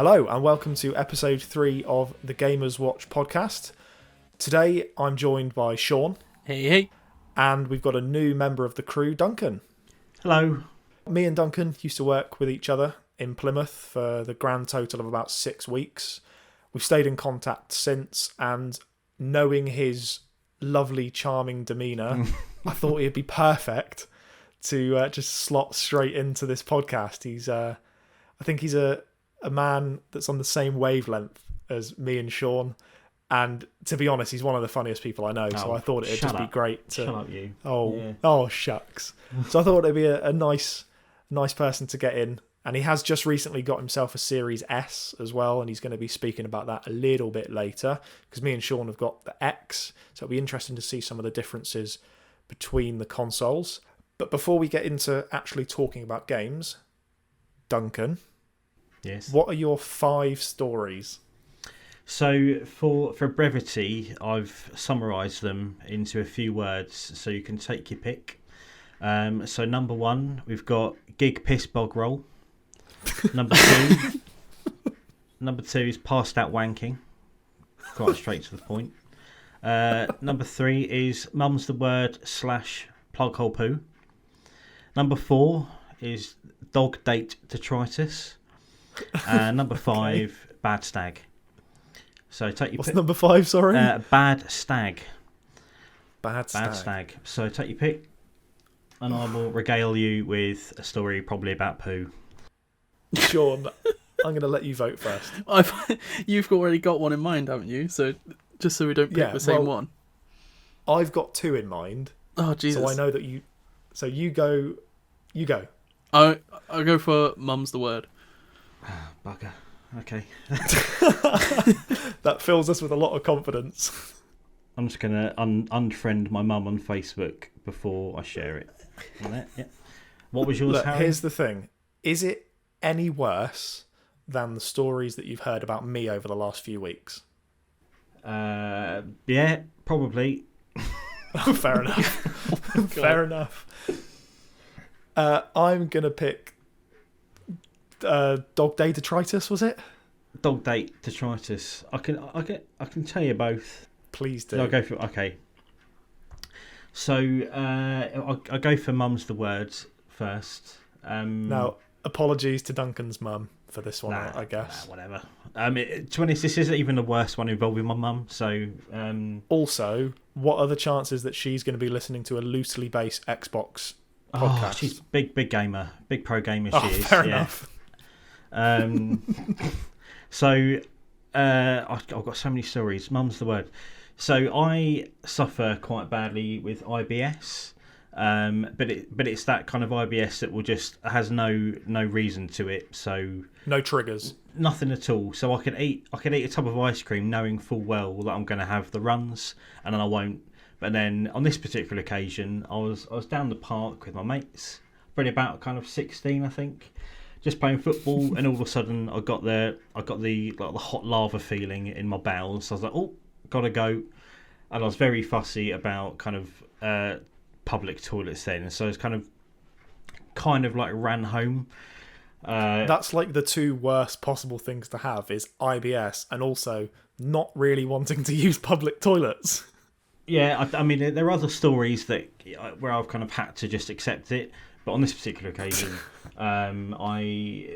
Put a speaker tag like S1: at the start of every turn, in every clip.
S1: Hello and welcome to episode 3 of the Gamers Watch podcast. Today I'm joined by Shaun.
S2: Hey.
S1: And we've got a new member of the crew, Duncan.
S3: Hello.
S1: Me and Duncan used to work with each other in Plymouth for the grand total of about 6 weeks. We've stayed in contact since, and knowing his lovely, charming demeanour, I thought he'd be perfect to just slot straight into this podcast. I think he's a man that's on the same wavelength as me and Shaun, and to be honest, he's one of the funniest people I know. So I thought it'd just be great to.
S3: Shut up, you.
S1: Oh, shucks. So I thought it'd be a nice person to get in, and he has just recently got himself a Series S as well, and he's going to be speaking about that a little bit later because me and Shaun have got the X, so it'll be interesting to see some of the differences between the consoles. But before we get into actually talking about games, Duncan,
S3: yes,
S1: what are your 5 stories?
S3: So for brevity, I've summarised them into a few words, so you can take your pick. So number 1, we've got gig piss bog roll. Number 2 is passed out wanking. Quite straight to the point. Number 3 is mum's the word / plug hole poo. Number 4 is dog date detritus. And number 5, bad stag. So take your
S1: What's number 5, sorry?
S3: Bad stag.
S1: Bad stag.
S3: So take your pick, and I will regale you with a story probably about poo.
S1: Shaun, I'm going to let you vote first.
S2: You've already got one in mind, haven't you? So just so we don't pick the same one.
S1: I've got 2 in mind.
S2: Oh, Jesus.
S1: So I know that you... So you go.
S2: I'll go for mum's the word.
S3: Bugger. Okay.
S1: That fills us with a lot of confidence.
S3: I'm just going to unfriend my mum on Facebook before I share it. Yeah. What was yours,
S1: Look,
S3: Harry?
S1: here's the thing. Is it any worse than the stories that you've heard about me over the last few weeks?
S3: Yeah, probably.
S1: Fair enough. Fair enough. I'm going to pick dog day detritus, was it?
S3: Dog date detritus. I can tell you both.
S1: Please do.
S3: I'll go for okay. So I'll go for mum's the word first.
S1: Now, apologies to Duncan's mum for this one, I guess.
S3: Whatever. To be honest, this isn't even the worst one involving my mum. So
S1: also, what are the chances that she's going to be listening to a loosely based Xbox podcast?
S3: Oh, she's big gamer, big pro gamer. She is.
S1: Fair enough.
S3: So I've got so many stories. Mum's the word. So I suffer quite badly with IBS, but it's that kind of IBS that will just has no reason to it. So
S1: no triggers,
S3: nothing at all. So I can eat a tub of ice cream knowing full well that I'm going to have the runs, and then I won't. But then on this particular occasion, I was down the park with my mates, probably about kind of 16, I think, just playing football, and all of a sudden I got the hot lava feeling in my bowels. So I was like, oh, gotta go, and I was very fussy about kind of public toilets then, so it's kind of like ran home.
S1: That's like the 2 worst possible things to have is IBS and also not really wanting to use public toilets.
S3: Yeah, I mean, there are other stories where I've kind of had to just accept it, but on this particular occasion, I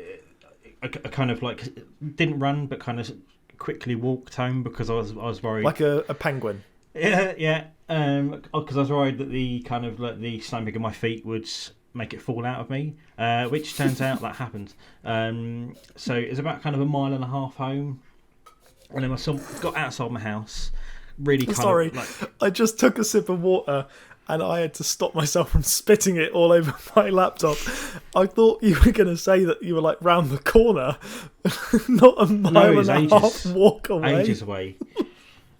S3: kind of like didn't run, but kind of quickly walked home because I was worried.
S1: Like a penguin.
S3: Yeah. Because I was worried that the kind of like the slamming of my feet would make it fall out of me, which turns out that happened. So it's about kind of a mile and a half home, and then I got outside my house. Really
S1: Sorry, I just took a sip of water and I had to stop myself from spitting it all over my laptop. I thought you were going to say that you were like round the corner, not a mile and a half walk away.
S3: Ages away.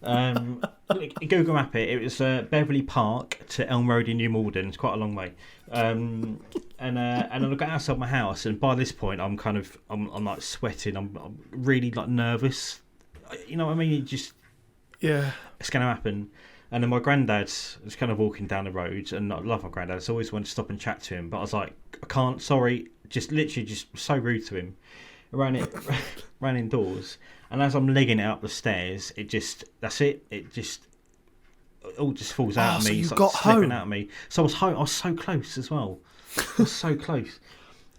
S3: Google Map it. It was Beverley Park to Elm Road in New Malden. It's quite a long way. And then I got outside my house, and by this point, I'm like sweating. I'm really like nervous. You know what I mean? It's going to happen. And then my granddad was kind of walking down the road, and I love my granddad, so I always wanted to stop and chat to him, but I was like, I can't, sorry, just literally just so rude to him. ran it, ran indoors, and as I'm legging it up the stairs, that's it. It all just falls out of me.
S1: So you
S3: starts
S1: got
S3: slipping
S1: home.
S3: out of me. So I was home. I was so close as well. I was so close.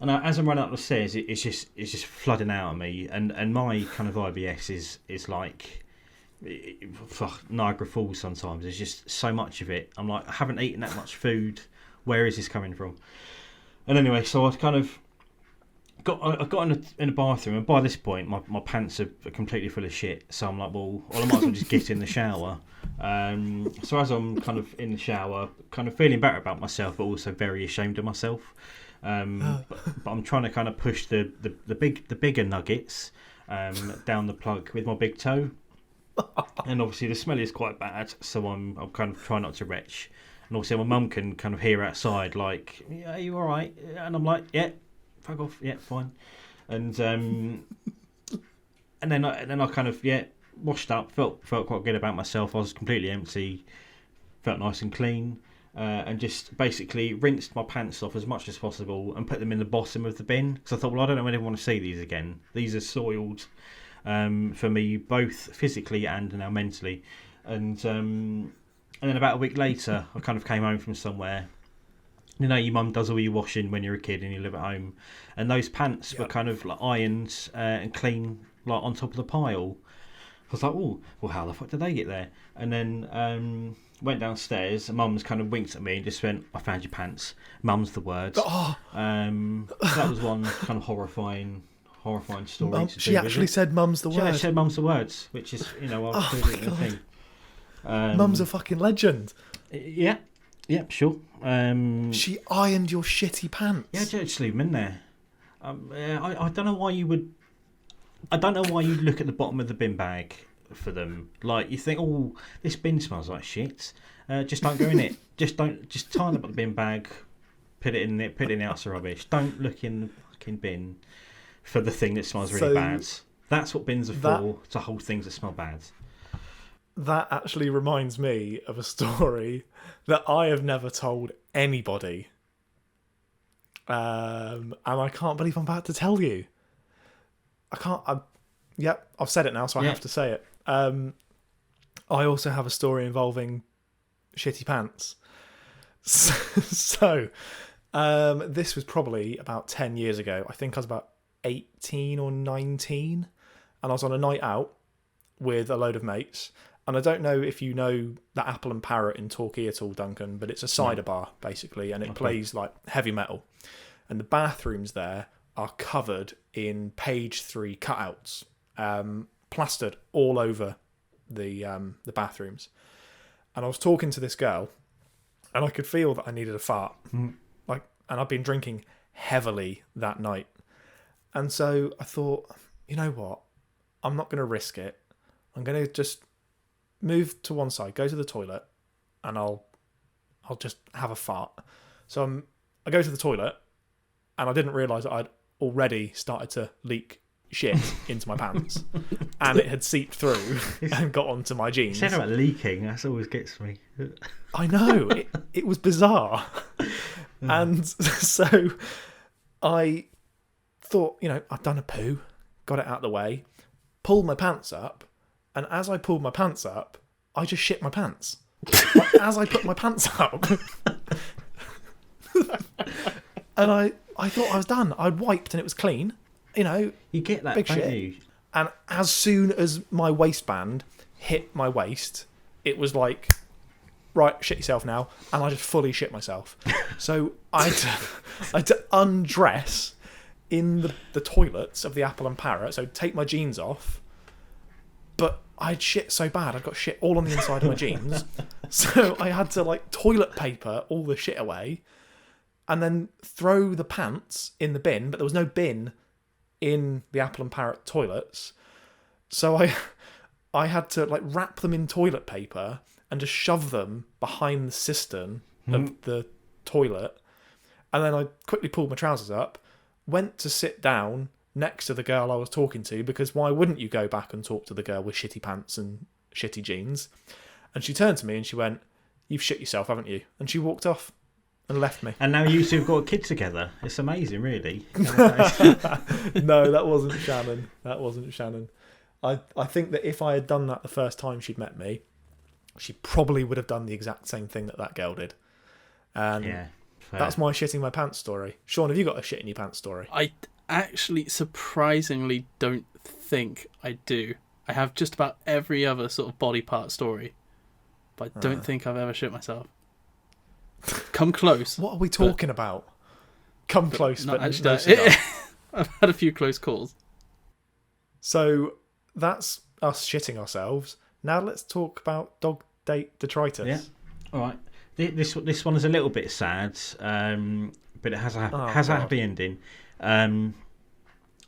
S3: And as I'm running up the stairs, it's just flooding out of me. And my kind of IBS is like Niagara Falls sometimes. There's just so much of it. I'm like, I haven't eaten that much food. Where is this coming from? And anyway, so I kind of I got in the bathroom, and by this point my pants are completely full of shit. So I'm like, well I might as well just get in the shower. So as I'm kind of in the shower, kind of feeling better about myself, but also very ashamed of myself. But I'm trying to kind of push the bigger nuggets down the plug with my big toe, and obviously the smell is quite bad. So I'm kind of trying not to retch, and also my mum can kind of hear outside like, "Yeah, are you all right?" And I'm like, "Yeah, fuck off, yeah, fine." And then I kind of washed up, felt quite good about myself. I was completely empty, felt nice and clean. And just basically rinsed my pants off as much as possible and put them in the bottom of the bin, because I thought, well, I don't know when I want to see these again. These are soiled for me, both physically and now mentally. And then about a week later, I kind of came home from somewhere. You know, your mum does all your washing when you're a kid and you live at home, and those pants were kind of like ironed and clean, like on top of the pile. I was like, oh, well, how the fuck did they get there? And then went downstairs, and Mum's kind of winked at me and just went, "I found your pants." Mum's the word. That was one kind of horrifying story.
S1: She actually said "Mum's the word."
S3: She actually said "Mum's the words," which is, I was doing the thing.
S1: Mum's a fucking legend.
S3: Yeah, sure.
S1: She ironed your shitty pants.
S3: Yeah, just leave them in there. I don't know why you would. I don't know why you look at the bottom of the bin bag for them. Like, you think, oh, this bin smells like shit. Just don't go in it. Just tie up the bin bag, put it in the outside rubbish. Don't look in the fucking bin for the thing that smells really bad. That's what bins are for, to hold things that smell bad.
S1: That actually reminds me of a story that I have never told anybody. And I can't believe I'm about to tell you. I've said it now, so I have to say it. I also have a story involving shitty pants. So, this was probably about 10 years ago. I think I was about 18 or 19, and I was on a night out with a load of mates. And I don't know if you know that Apple and Parrot in Torquay at all, Duncan, but it's a cider bar, basically, and it plays like heavy metal. And the bathrooms there are covered in page 3 cutouts, plastered all over the bathrooms. And I was talking to this girl, and I could feel that I needed a fart. And I'd been drinking heavily that night. And so I thought, you know what? I'm not going to risk it. I'm going to just move to one side, go to the toilet, and I'll just have a fart. So I go to the toilet, and I didn't realise that I'd already started to leak shit into my pants, and it had seeped through and got onto my jeans.
S3: Said about leaking, that always gets me.
S1: I know, it was bizarre. And so I thought, I'd done a poo, got it out of the way, pulled my pants up, and as I pulled my pants up, I just shit my pants. Like, as I put my pants up. And I thought I was done. I'd wiped and it was clean. You
S3: get that,
S1: big
S3: don't
S1: shit.
S3: you?
S1: And as soon as my waistband hit my waist, it was like, right, shit yourself now. And I just fully shit myself. So I had to undress in the toilets of the Apple and Parrot. So take my jeans off. But I'd shit so bad. I'd got shit all on the inside of my jeans. So I had to toilet paper all the shit away. And then throw the pants in the bin, but there was no bin in the Apple and Parrot toilets. So I had to wrap them in toilet paper and just shove them behind the cistern of the toilet. And then I quickly pulled my trousers up, went to sit down next to the girl I was talking to, because why wouldn't you go back and talk to the girl with shitty pants and shitty jeans? And she turned to me and she went, "You've shit yourself, haven't you?" And she walked off. and left me.
S3: And now you two have got a kid together. It's amazing, really.
S1: No, that wasn't Shannon. That wasn't Shannon. I think that if I had done that the first time she'd met me, she probably would have done the exact same thing that girl did. And that's my shitting my pants story. Shaun, have you got a shit in your pants story?
S2: I actually surprisingly don't think I do. I have just about every other sort of body part story, but I don't think I've ever shit myself. Come close.
S1: What are we talking about? Come close, but
S2: actually, I've had a few close calls.
S1: So that's us shitting ourselves. Now let's talk about dog date detritus.
S3: Yeah. All right. This one is a little bit sad, but it has a happy ending.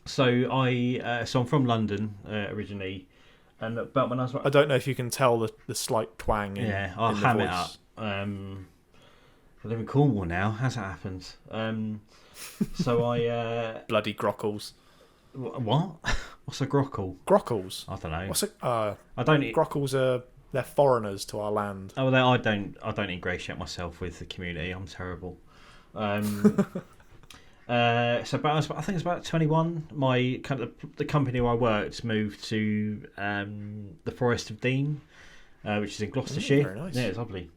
S3: So I'm from London originally, but when I was,
S1: I don't know if you can tell the slight twang.
S3: I'll ham it up. I live in Cornwall now. How's that happened? So I
S1: bloody grockles.
S3: What? What's a grockle?
S1: Grockles.
S3: I don't know.
S1: What's a?
S3: I don't.
S1: Grockles they're foreigners to our land.
S3: Oh, I don't ingratiate myself with the community. I'm terrible. I think it's about 21. My the company where I worked moved to the Forest of Dean, which is in Gloucestershire.
S1: Very nice.
S3: Yeah, it's lovely.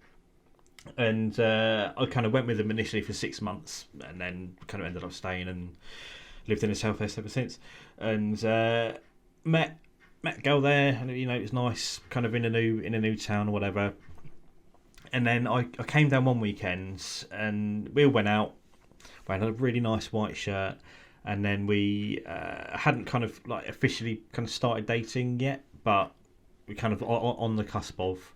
S3: And I kind of went with them initially for 6 months, and then kind of ended up staying and lived in the southwest ever since. And met a girl there, and it was nice, kind of in a new town or whatever. And then I came down one weekend, and we all went out. We had a really nice white shirt, and then we hadn't kind of like officially kind of started dating yet, but we kind of on the cusp of.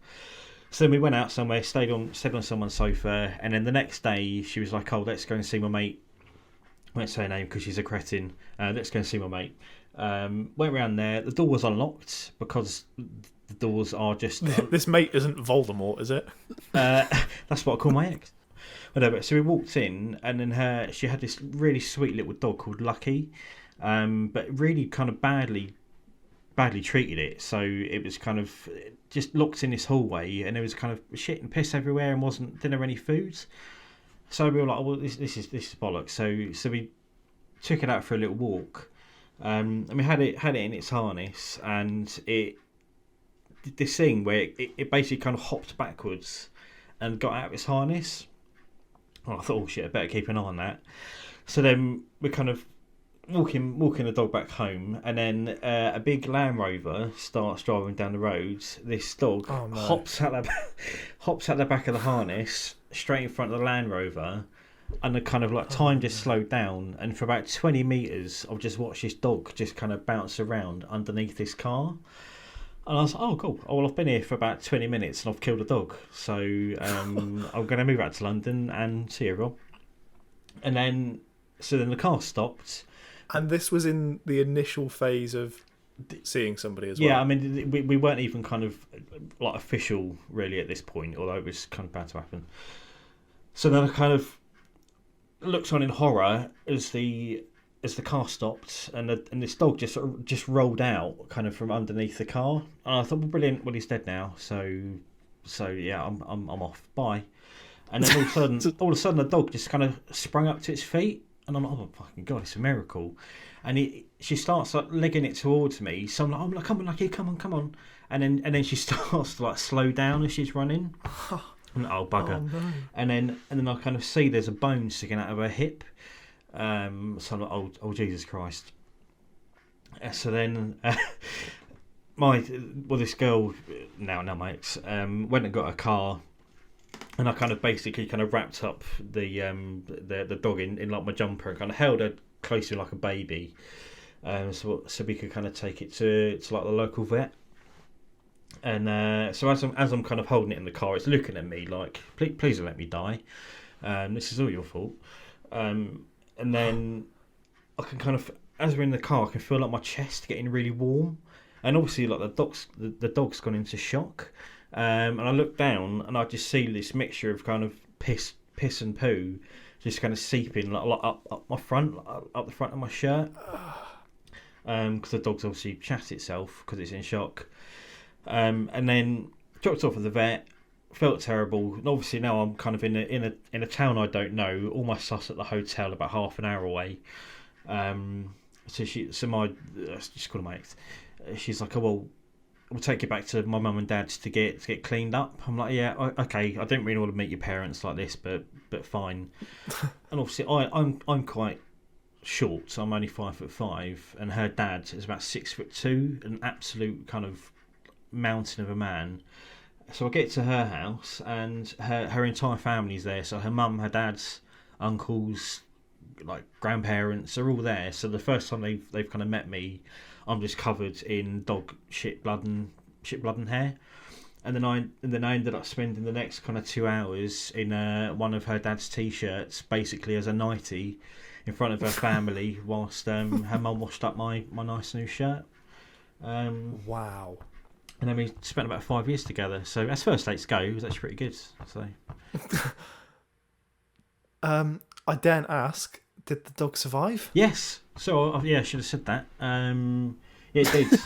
S3: So then we went out somewhere, stayed on someone's sofa, and then the next day she was like, "Oh, let's go and see my mate." I won't say her name because she's a cretin. Let's go and see my mate. Went around there. The door was unlocked because the doors are just.
S1: This mate isn't Voldemort, is it?
S3: That's what I call my ex. Whatever. So we walked in, and then she had this really sweet little dog called Lucky, but really kind of badly treated it. So it was kind of just locked in this hallway, and there was kind of shit and piss everywhere, and didn't have any food. So we were like, well, this is bollocks. So we took it out for a little walk, and we had it in its harness, and it did this thing where it basically kind of hopped backwards and got out of its harness. Well, I thought, oh shit, I better keep an eye on that. So then we're kind of walking the dog back home, and then a big Land Rover starts driving down the road. This dog hops out the back of the harness straight in front of the Land Rover, and the kind of like time just slowed down, and for about 20 metres I've just watched this dog just kind of bounce around underneath this car. And I was like, oh, cool. Oh, well, I've been here for about 20 minutes and I've killed a dog. So I'm going to move out to London and see you, Rob. And then the car stopped.
S1: And this was in the initial phase of seeing somebody as well?
S3: Yeah, I mean, we weren't even kind of like official really at this point, although it was kind of bound to happen. So then I kind of looked on in horror as the car stopped, and this dog just rolled out kind of from underneath the car, and I thought, well, brilliant, well, he's dead now, so yeah, I'm off, bye. And then all of a sudden the dog just kind of sprung up to its feet, and I'm like, oh my fucking god, it's a miracle. And she starts like legging it towards me, so I'm like, come on, Lucky, come on, and then she starts to like slow down as she's running. I'm like, oh bugger. Oh, no. And then I kind of see there's a bone sticking out of her hip. So I'm like, oh Jesus Christ. So then this girl now mates went and got a car, and I kind of basically kind of wrapped up the dog in like my jumper and kind of held her close to like a baby, so we could kind of take it to like the local vet. And so as I'm kind of holding it in the car, it's looking at me like, please don't let me die. This is all your fault. And then I can kind of, as we're in the car, I can feel like my chest getting really warm, and obviously like the dog's gone into shock. And I look down and I just see this mixture of kind of piss and poo just kind of seeping like up my front, up the front of my shirt. Because the dog's obviously shat itself because it's in shock. And then dropped off at the vet, felt terrible. And obviously now I'm kind of in a town I don't know. All my stuff's at the hotel about half an hour away. So my just call her my ex. She's like, oh well, we'll take you back to my mum and dad's to get cleaned up. I'm like, yeah, okay. I don't really want to meet your parents like this, but fine. And obviously I'm quite short. So I'm only 5'5", and her dad is about 6'2", an absolute kind of mountain of a man. So I get to her house, and her entire family's there. So her mum, her dad's uncles, like grandparents are all there. So the first time they've kind of met me, I'm just covered in dog shit, blood and hair. And then I ended up spending the next kind of 2 hours in one of her dad's t-shirts, basically as a nightie, in front of her family, whilst her mum washed up my nice new shirt.
S1: Wow.
S3: And then we spent about 5 years together. So as first dates go, it was actually pretty good. So,
S1: I daren't ask, did the dog survive?
S3: yes. So I should have said that. Yeah, it did.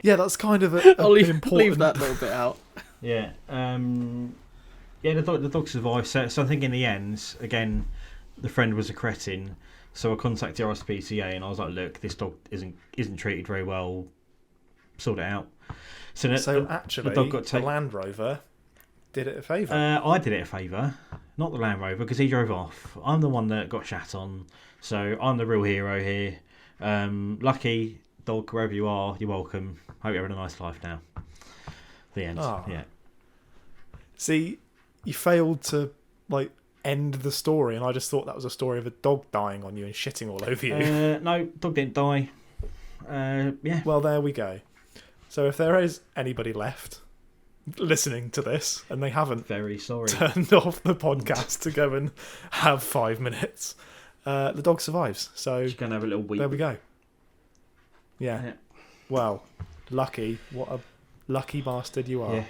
S1: Yeah, that's kind of
S2: I'll
S1: important.
S2: leave that little bit out.
S3: Yeah. Yeah, the dog survived. So I think in the end, again, the friend was a cretin. So I contacted the RSPCA and I was like, look, this dog isn't treated very well. Sort it out.
S1: So actually,
S3: the dog got
S1: the Land Rover did it a favour.
S3: I did it a favour, not the Land Rover, because he drove off. I'm the one that got shat on, so I'm the real hero here. Lucky dog, wherever you are, you're welcome. Hope you're having a nice life now. The end.
S1: Oh.
S3: Yeah.
S1: See, you failed to end the story, and I just thought that was a story of a dog dying on you and shitting all over you.
S3: No, dog didn't die. Yeah.
S1: Well, there we go. So if there is anybody left listening to this and they haven't
S3: Very sorry.
S1: turned off the podcast to go and have 5 minutes, the dog survives. So
S3: Just gonna have a little weep.
S1: there we go. Yeah. Well, lucky. What a lucky bastard you are.
S3: Yeah.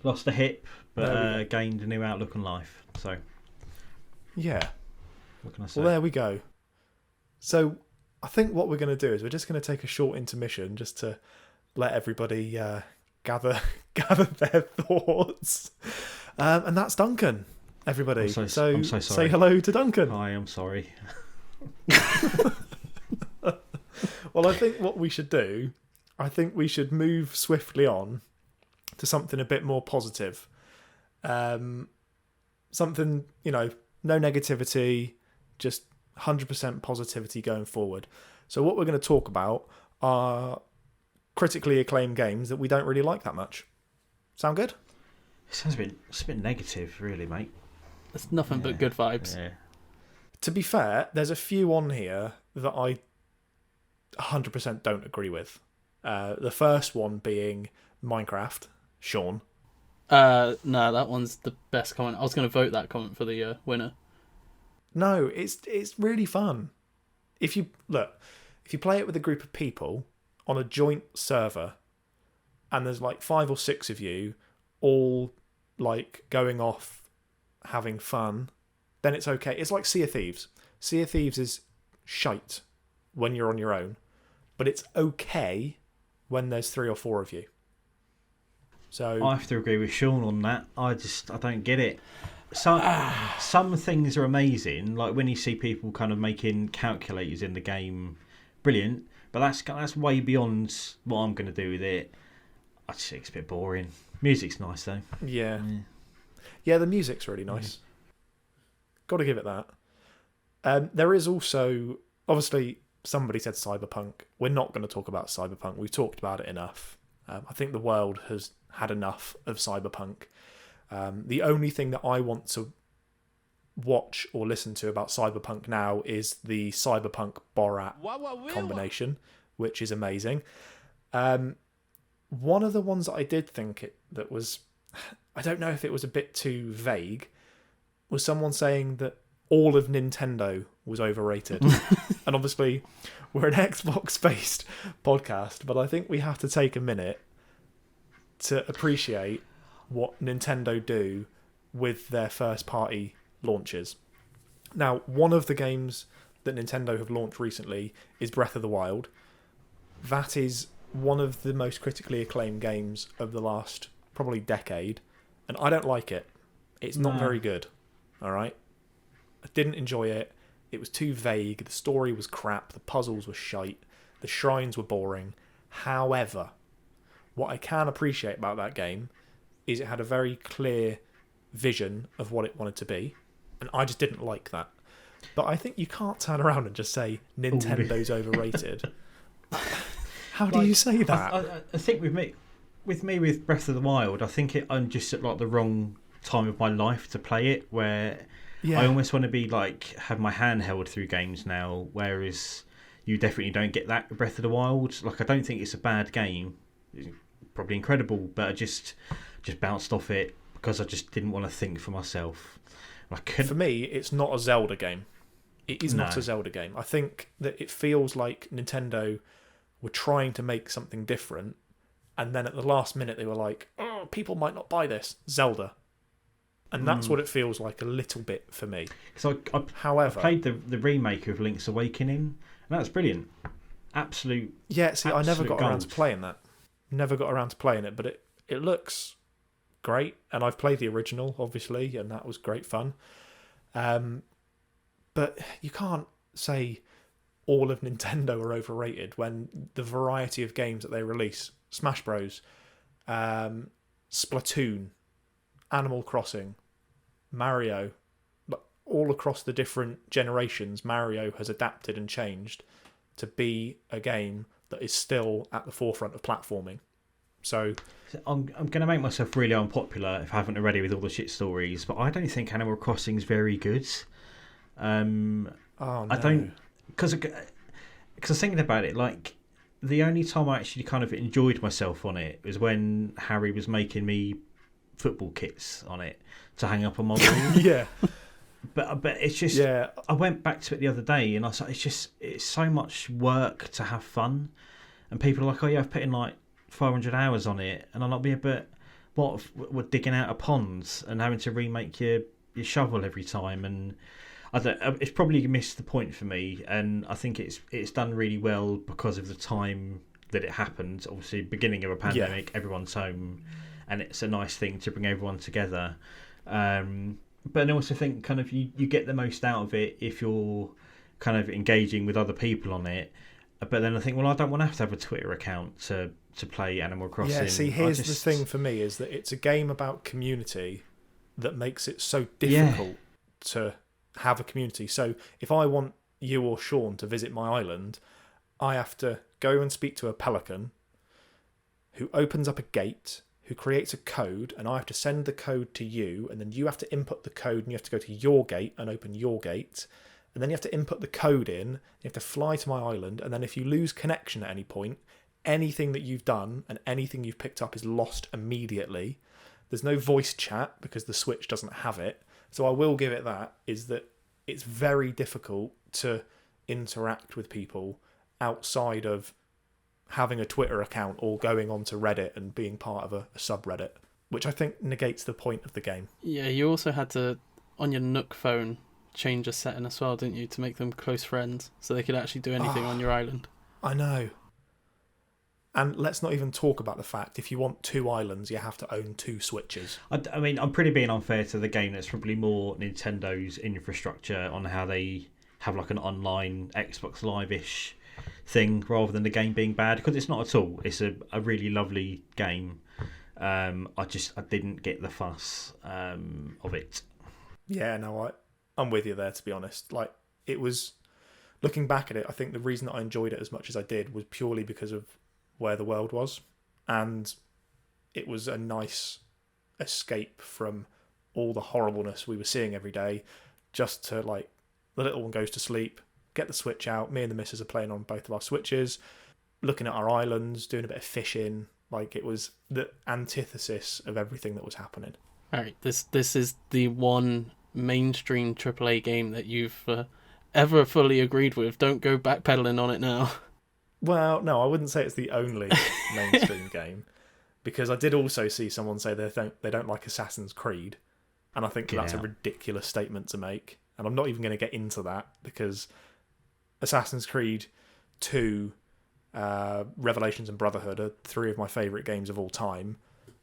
S3: Lost a hip,
S1: There we
S3: but gained a new outlook on life. So
S1: Yeah.
S3: what can I say?
S1: Well, there we go. So I think what we're going to do is we're just going to take a short intermission just to let everybody gather their thoughts. And that's Duncan, everybody.
S3: I'm so
S1: so
S3: sorry.
S1: say hello to Duncan.
S3: I am sorry.
S1: Well, I think what we should do, I think we should move swiftly on to something a bit more positive. Something, no negativity, just 100% positivity going forward. So what we're going to talk about are critically acclaimed games that we don't really like that much. Sound good?
S3: It sounds a bit negative, really, mate.
S2: It's nothing but good vibes.
S3: Yeah.
S1: To be fair, there's a few on here that I 100% don't agree with. The first one being Minecraft, Shaun.
S2: No, that one's the best comment. I was going to vote that comment for the winner.
S1: No, it's really fun. If you play it with a group of people on a joint server, and there's 5 or 6 of you all going off having fun, then it's okay. It's like Sea of Thieves. Sea of Thieves is shite when you're on your own, but it's okay when there's 3 or 4 of you. So
S3: I have to agree with Shaun on that. I don't get it. Some things are amazing, like when you see people kind of making calculators in the game, brilliant. But that's way beyond what I'm going to do with it. I just think it's a bit boring. Music's nice though.
S1: yeah, the music's really nice. Got to give it that. There is also, obviously, somebody said Cyberpunk. We're not going to talk about Cyberpunk. We've talked about it enough. I think the world has had enough of Cyberpunk. The only thing that I want to watch or listen to about Cyberpunk now is the Cyberpunk Borat combination, which is amazing. One of the ones that I did think that was, I don't know if it was a bit too vague, was someone saying that all of Nintendo was overrated. And obviously, we're an Xbox-based podcast, but I think we have to take a minute to appreciate what Nintendo do with their first-party launches. Now, one of the games that Nintendo have launched recently is Breath of the Wild. That is one of the most critically acclaimed games of the last probably decade. and I don't like it. It's not
S3: No.
S1: very good. All right, I didn't enjoy it. It was too vague. The story was crap. The puzzles were shite. The shrines were boring. However, what I can appreciate about that game is it had a very clear vision of what it wanted to be, and I just didn't like that. But I think you can't turn around and just say Nintendo's overrated. How do you say that?
S3: I think with me with Breath of the Wild, I think I'm just at like the wrong time of my life to play it, where I almost want to be like have my hand held through games now, whereas you definitely don't get that with Breath of the Wild. Like, I don't think it's a bad game. It's probably incredible, but I just bounced off it because I just didn't want to think for myself.
S1: For me, it's not a Zelda game. It is not a Zelda game. I think that it feels like Nintendo were trying to make something different, and then at the last minute they were like, oh, people might not buy this. Zelda. And that's what it feels like a little bit for me.
S3: So
S1: However,
S3: I played the remake of Link's Awakening, and that's brilliant. Absolute.
S1: Yeah, see, I never got around
S3: gold.
S1: to playing that. Never got around to playing it, but it looks great. And I've played the original, obviously, and that was great fun. But you can't say all of Nintendo are overrated when the variety of games that they release, Smash Bros, Splatoon, Animal Crossing, Mario, all across the different generations, Mario has adapted and changed to be a game that is still at the forefront of platforming. So
S3: I'm going to make myself really unpopular if I haven't already with all the shit stories, but I don't think Animal Crossing is very good.
S1: Oh, no.
S3: I don't, because I was thinking about it, like the only time I actually kind of enjoyed myself on it was when Harry was making me football kits on it to hang up on my wall.
S1: Yeah.
S3: But it's just, I went back to it the other day and I was like, it's so much work to have fun. And people are like, oh yeah, I've put in like 500 hours on it. And I'm like, yeah, but what, we're digging out of ponds and having to remake your shovel every time. And it's probably missed the point for me. And I think it's done really well because of the time that it happened. Obviously, beginning of a pandemic, everyone's home. And it's a nice thing to bring everyone together. But I also think kind of you get the most out of it if you're kind of engaging with other people on it. But then I think, well, I don't want to have a Twitter account to play Animal Crossing.
S1: Yeah, see, here's the thing for me is that it's a game about community that makes it so difficult to have a community. So if I want you or Shaun to visit my island, I have to go and speak to a pelican who opens up a gate, who creates a code, and I have to send the code to you, and then you have to input the code, and you have to go to your gate and open your gate, and then you have to input the code in, you have to fly to my island, and then if you lose connection at any point, anything that you've done and anything you've picked up is lost immediately. There's no voice chat because the Switch doesn't have it, so I will give it that, is that it's very difficult to interact with people outside of having a Twitter account or going onto Reddit and being part of a subreddit, which I think negates the point of the game.
S2: Yeah, you also had to, on your Nook phone, change a setting as well, didn't you, to make them close friends so they could actually do anything on your island.
S1: I know. And let's not even talk about the fact if you want 2 islands, you have to own 2 Switches.
S3: I mean, I'm pretty being unfair to the game. That's probably more Nintendo's infrastructure on how they have like an online Xbox Live-ish thing rather than the game being bad, because it's not at all. It's a really lovely game. I didn't get the fuss of it.
S1: Yeah, no, I'm with you there, to be honest. Like, it was, looking back at it, I think the reason that I enjoyed it as much as I did was purely because of where the world was, and it was a nice escape from all the horribleness we were seeing every day, just to, like, the little one goes to sleep, get the Switch out, me and the missus are playing on both of our Switches, looking at our islands, doing a bit of fishing. Like, it was the antithesis of everything that was happening.
S2: Alright, this is the one mainstream AAA game that you've ever fully agreed with. Don't go backpedaling on it now.
S1: Well, no, I wouldn't say it's the only mainstream game, because I did also see someone say they don't like Assassin's Creed, and I think that's a ridiculous statement to make, and I'm not even going to get into that, because Assassin's Creed 2, Revelations and Brotherhood are 3 of my favourite games of all time,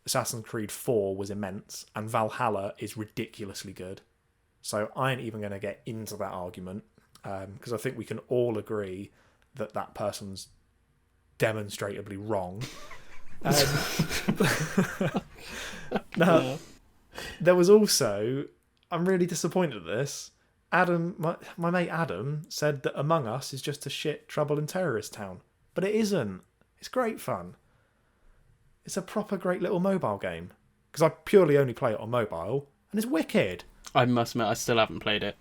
S1: Assassin's Creed 4 was immense, and Valhalla is ridiculously good. So I ain't even going to get into that argument, because I think we can all agree that that person's demonstrably wrong. Now, there was also, I'm really disappointed at this, Adam, my mate Adam, said that Among Us is just a shit trouble in terrorist town. But it isn't. It's great fun. It's a proper great little mobile game. Because I purely only play it on mobile, and it's wicked.
S2: I must admit, I still haven't played it.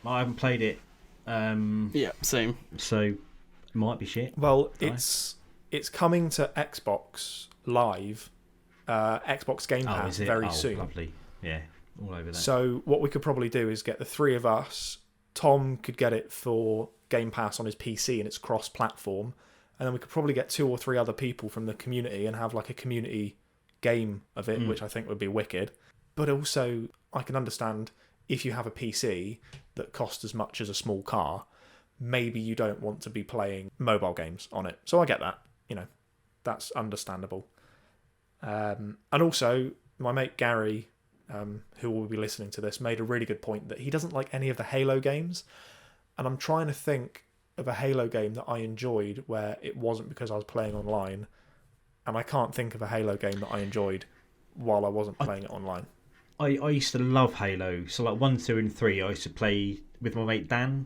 S3: I haven't played it.
S2: Yeah, same.
S3: So it might be shit.
S1: Well, it's coming to Xbox Live, Xbox Game Pass very soon.
S3: Lovely. Yeah, all over that.
S1: So what we could probably do is get the three of us. Tom could get it for Game Pass on his PC, and it's cross-platform. And then we could probably get 2 or 3 other people from the community and have like a community game of it, which I think would be wicked. But also, I can understand if you have a PC that costs as much as a small car, maybe you don't want to be playing mobile games on it. So I get that. That's understandable. And also, my mate Gary, who will be listening to this, made a really good point that he doesn't like any of the Halo games. And I'm trying to think of a Halo game that I enjoyed where it wasn't because I was playing online, and I can't think of a Halo game that I enjoyed while I wasn't playing it online.
S3: I used to love Halo, so like 1, 2 and 3 I used to play with my mate Dan,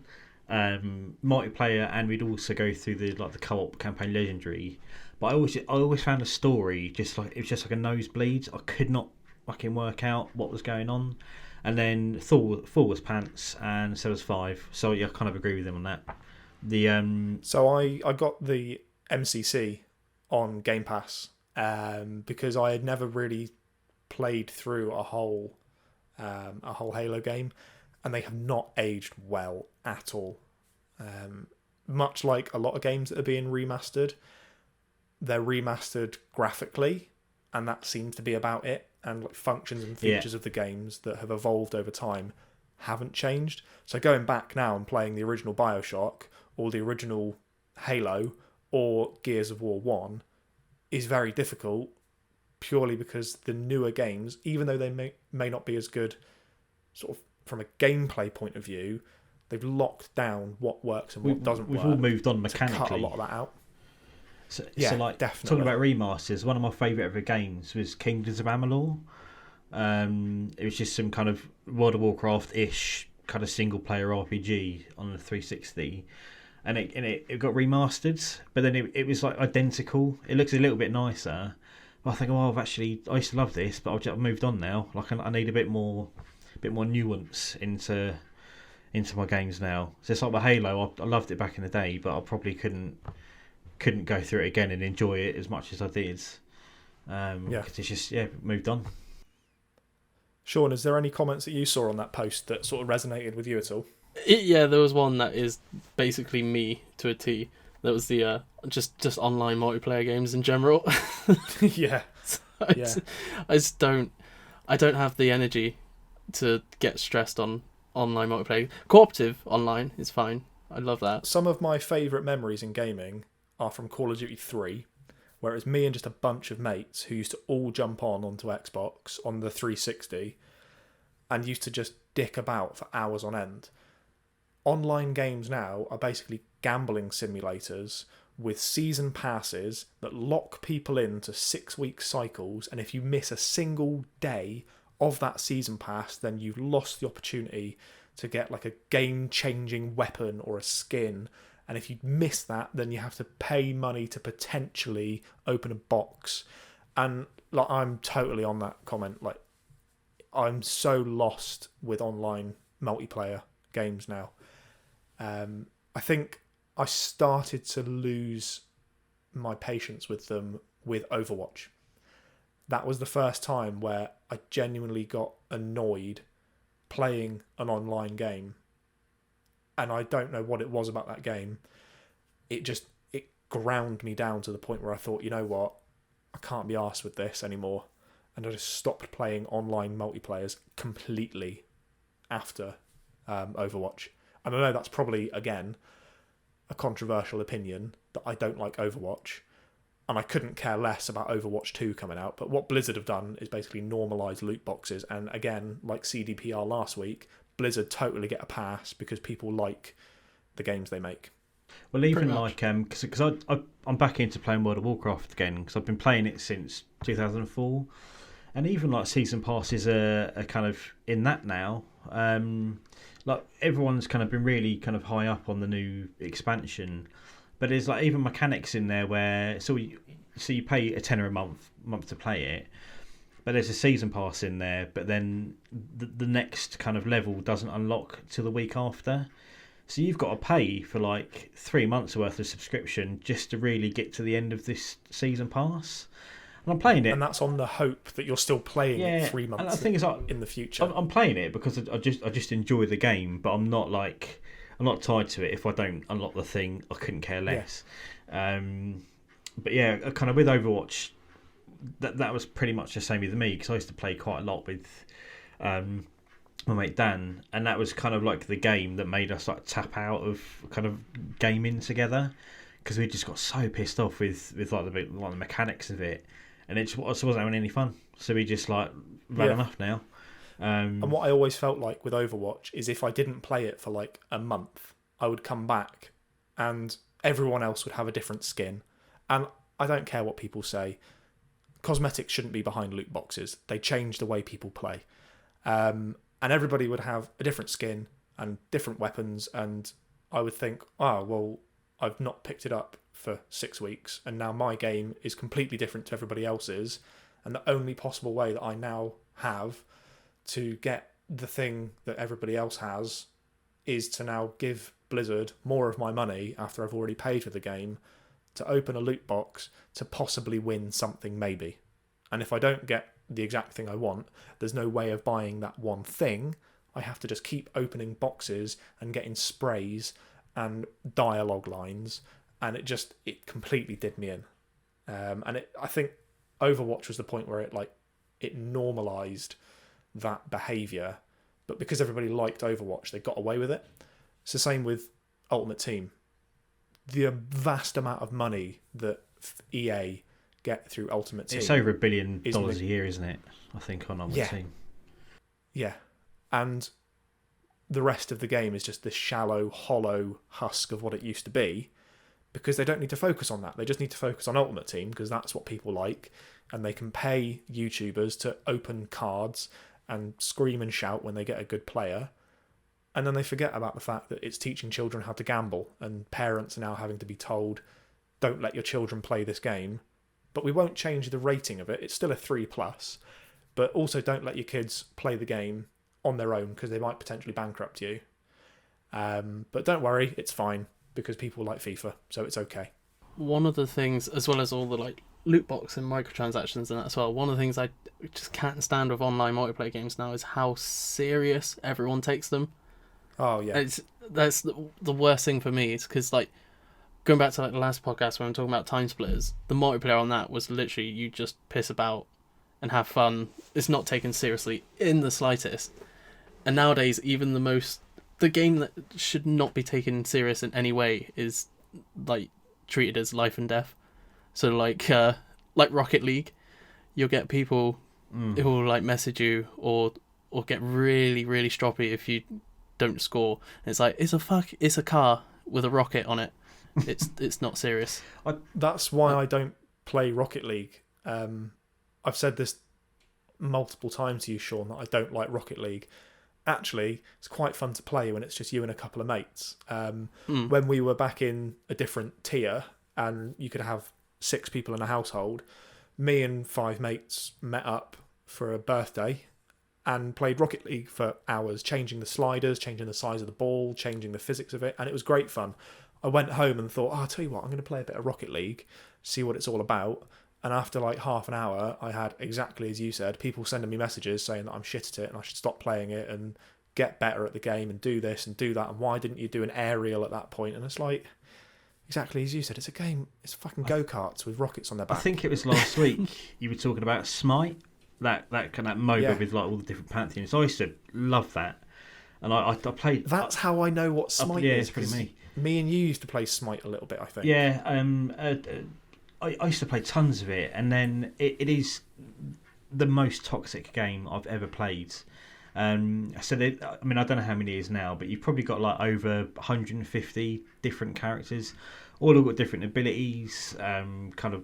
S3: multiplayer, and we'd also go through the co-op campaign Legendary. But I always found the story it was just like a nosebleed. I could not fucking work out what was going on. And then 4 was pants, and so was 5. So yeah, I kind of agree with him on that.
S1: So I got the MCC on Game Pass because I had never really played through a whole Halo game, and they have not aged well at all. Much like a lot of games that are being remastered, they're remastered graphically, and that seems to be about it. And like functions and features of the games that have evolved over time haven't changed. So going back now and playing the original BioShock or the original Halo or Gears of War 1 is very difficult, purely because the newer games, even though they may not be as good sort of from a gameplay point of view, they've locked down what works and what doesn't work.
S3: We've all moved on mechanically.
S1: To cut a lot of that out.
S3: So
S1: Definitely.
S3: Talking about remasters, one of my favourite ever games was Kingdoms of Amalur. It was just some kind of World of Warcraft-ish kind of single-player RPG on the 360, and it got remastered, but then it was like identical. It looks a little bit nicer. But I think, I used to love this, but I've moved on now. Like I need a bit more nuance into my games now. So it's like with Halo, I loved it back in the day, but I probably couldn't go through it again and enjoy it as much as I did. Because it's just moved on.
S1: Sean, is there any comments that you saw on that post that sort of resonated with you at all?
S2: Yeah, there was one that is basically me to a T. That was the just online multiplayer games in general.
S1: Yeah.
S2: I just don't have the energy to get stressed on online multiplayer. Cooperative online is fine. I love that.
S1: Some of my favourite memories in gaming are from Call of Duty 3, where it was me and just a bunch of mates who used to all jump onto Xbox on the 360 and used to just dick about for hours on end. Online games now are basically gambling simulators with season passes that lock people into 6-week cycles, and if you miss a single day of that season pass, then you've lost the opportunity to get like a game-changing weapon or a skin. And if you miss that, then you have to pay money to potentially open a box. And like, I'm totally on that comment. Like, I'm so lost with online multiplayer games now. I think I started to lose my patience with them with Overwatch. That was the first time where I genuinely got annoyed playing an online game. And I don't know what it was about that game. It ground me down to the point where I thought, you know what, I can't be arsed with this anymore. And I just stopped playing online multiplayers completely after Overwatch. And I know that's probably, again, a controversial opinion that I don't like Overwatch. and I couldn't care less about Overwatch 2 coming out. But what Blizzard have done is basically normalise loot boxes. And again, like CDPR last week, Blizzard totally get a pass because people like the games they make.
S3: Well, even like, because I'm back into playing World of Warcraft again, because I've been playing it since 2004. And even like season passes are kind of in that now. Like everyone's kind of been really kind of high up on the new expansion. But there's like even mechanics in there where so you pay a tenner a month to play it, but there's a season pass in there. But then the next kind of level doesn't unlock till the week after, so you've got to pay for like 3 months worth of subscription just to really get to the end of this season pass. And I'm playing it,
S1: and that's on the hope that you're still playing it 3 months.
S3: And the thing is,
S1: in the future,
S3: I'm playing it because I just enjoy the game, but I'm not tied to it. If I don't unlock the thing, I couldn't care less. Yeah. But yeah, kind of with Overwatch, that was pretty much the same with me, because I used to play quite a lot with my mate Dan, and that was kind of like the game that made us like tap out of kind of gaming together, because we just got so pissed off with like the mechanics of it, and it just wasn't having any fun. So we just like ran enough now.
S1: And what I always felt like with Overwatch is if I didn't play it for like a month, I would come back and everyone else would have a different skin. And I don't care what people say. Cosmetics shouldn't be behind loot boxes. They change the way people play. And everybody would have a different skin and different weapons. And I would think, oh, well, I've not picked it up for 6 weeks. And now my game is completely different to everybody else's. And the only possible way that I now have to get the thing that everybody else has is to now give Blizzard more of my money after I've already paid for the game to open a loot box to possibly win something maybe. And if I don't get the exact thing I want, there's no way of buying that one thing. I have to just keep opening boxes and getting sprays and dialogue lines, and it completely did me in. I think Overwatch was the point where it normalised that behaviour, but because everybody liked Overwatch, they got away with it. It's the same with Ultimate Team. The vast amount of money that EA get through Ultimate Team,
S3: it's over $1 billion a year, isn't it? I think on Ultimate Team.
S1: Yeah, and the rest of the game is just this shallow, hollow husk of what it used to be, because they don't need to focus on that. They just need to focus on Ultimate Team because that's what people like, and they can pay YouTubers to open cards and scream and shout when they get a good player. And then they forget about the fact that it's teaching children how to gamble, and parents are now having to be told, don't let your children play this game. But we won't change the rating of it. It's still a 3+. But also don't let your kids play the game on their own because they might potentially bankrupt you. But don't worry, it's fine because people like FIFA, so it's okay.
S2: One of the things, as well as all the like loot box and microtransactions and that as well, one of the things I just can't stand with online multiplayer games now is how serious everyone takes them.
S1: Oh yeah,
S2: that's the worst thing for me. Is because like going back to like the last podcast when I'm talking about Time Splitters, the multiplayer on that was literally you just piss about and have fun. It's not taken seriously in the slightest. And nowadays, even the game that should not be taken serious in any way is like treated as life and death. So like Rocket League, you'll get people who will like message you or get really, really stroppy if you don't score. And it's like it's a car with a rocket on it. It's not serious.
S1: That's why I don't play Rocket League. I've said this multiple times to you, Shaun, that I don't like Rocket League. Actually, it's quite fun to play when it's just you and a couple of mates. When we were back in a different tier and you could have 6 people in a household, me and 5 mates met up for a birthday and played Rocket League for hours, changing the sliders, changing the size of the ball, changing the physics of it, and it was great fun. I went home and thought, I'll tell you what, I'm going to play a bit of Rocket League, see what it's all about. And after like half an hour, I had, exactly as you said, people sending me messages saying that I'm shit at it and I should stop playing it and get better at the game and do this and do that. And why didn't you do an aerial at that point? And it's like, exactly as you said, it's a game. It's fucking go-karts with rockets on their back.
S3: I think it was last week you were talking about Smite, that kind of MOBA with like all the different pantheons. I used to love that. And I played...
S1: That's how I know what Smite is.
S3: It's pretty me.
S1: Me and you used to play Smite a little bit, I think.
S3: Yeah, I used to play tons of it, and then it is the most toxic game I've ever played. So I mean, I don't know how many it is now, but you've probably got like over 150 different characters, all have got different abilities, kind of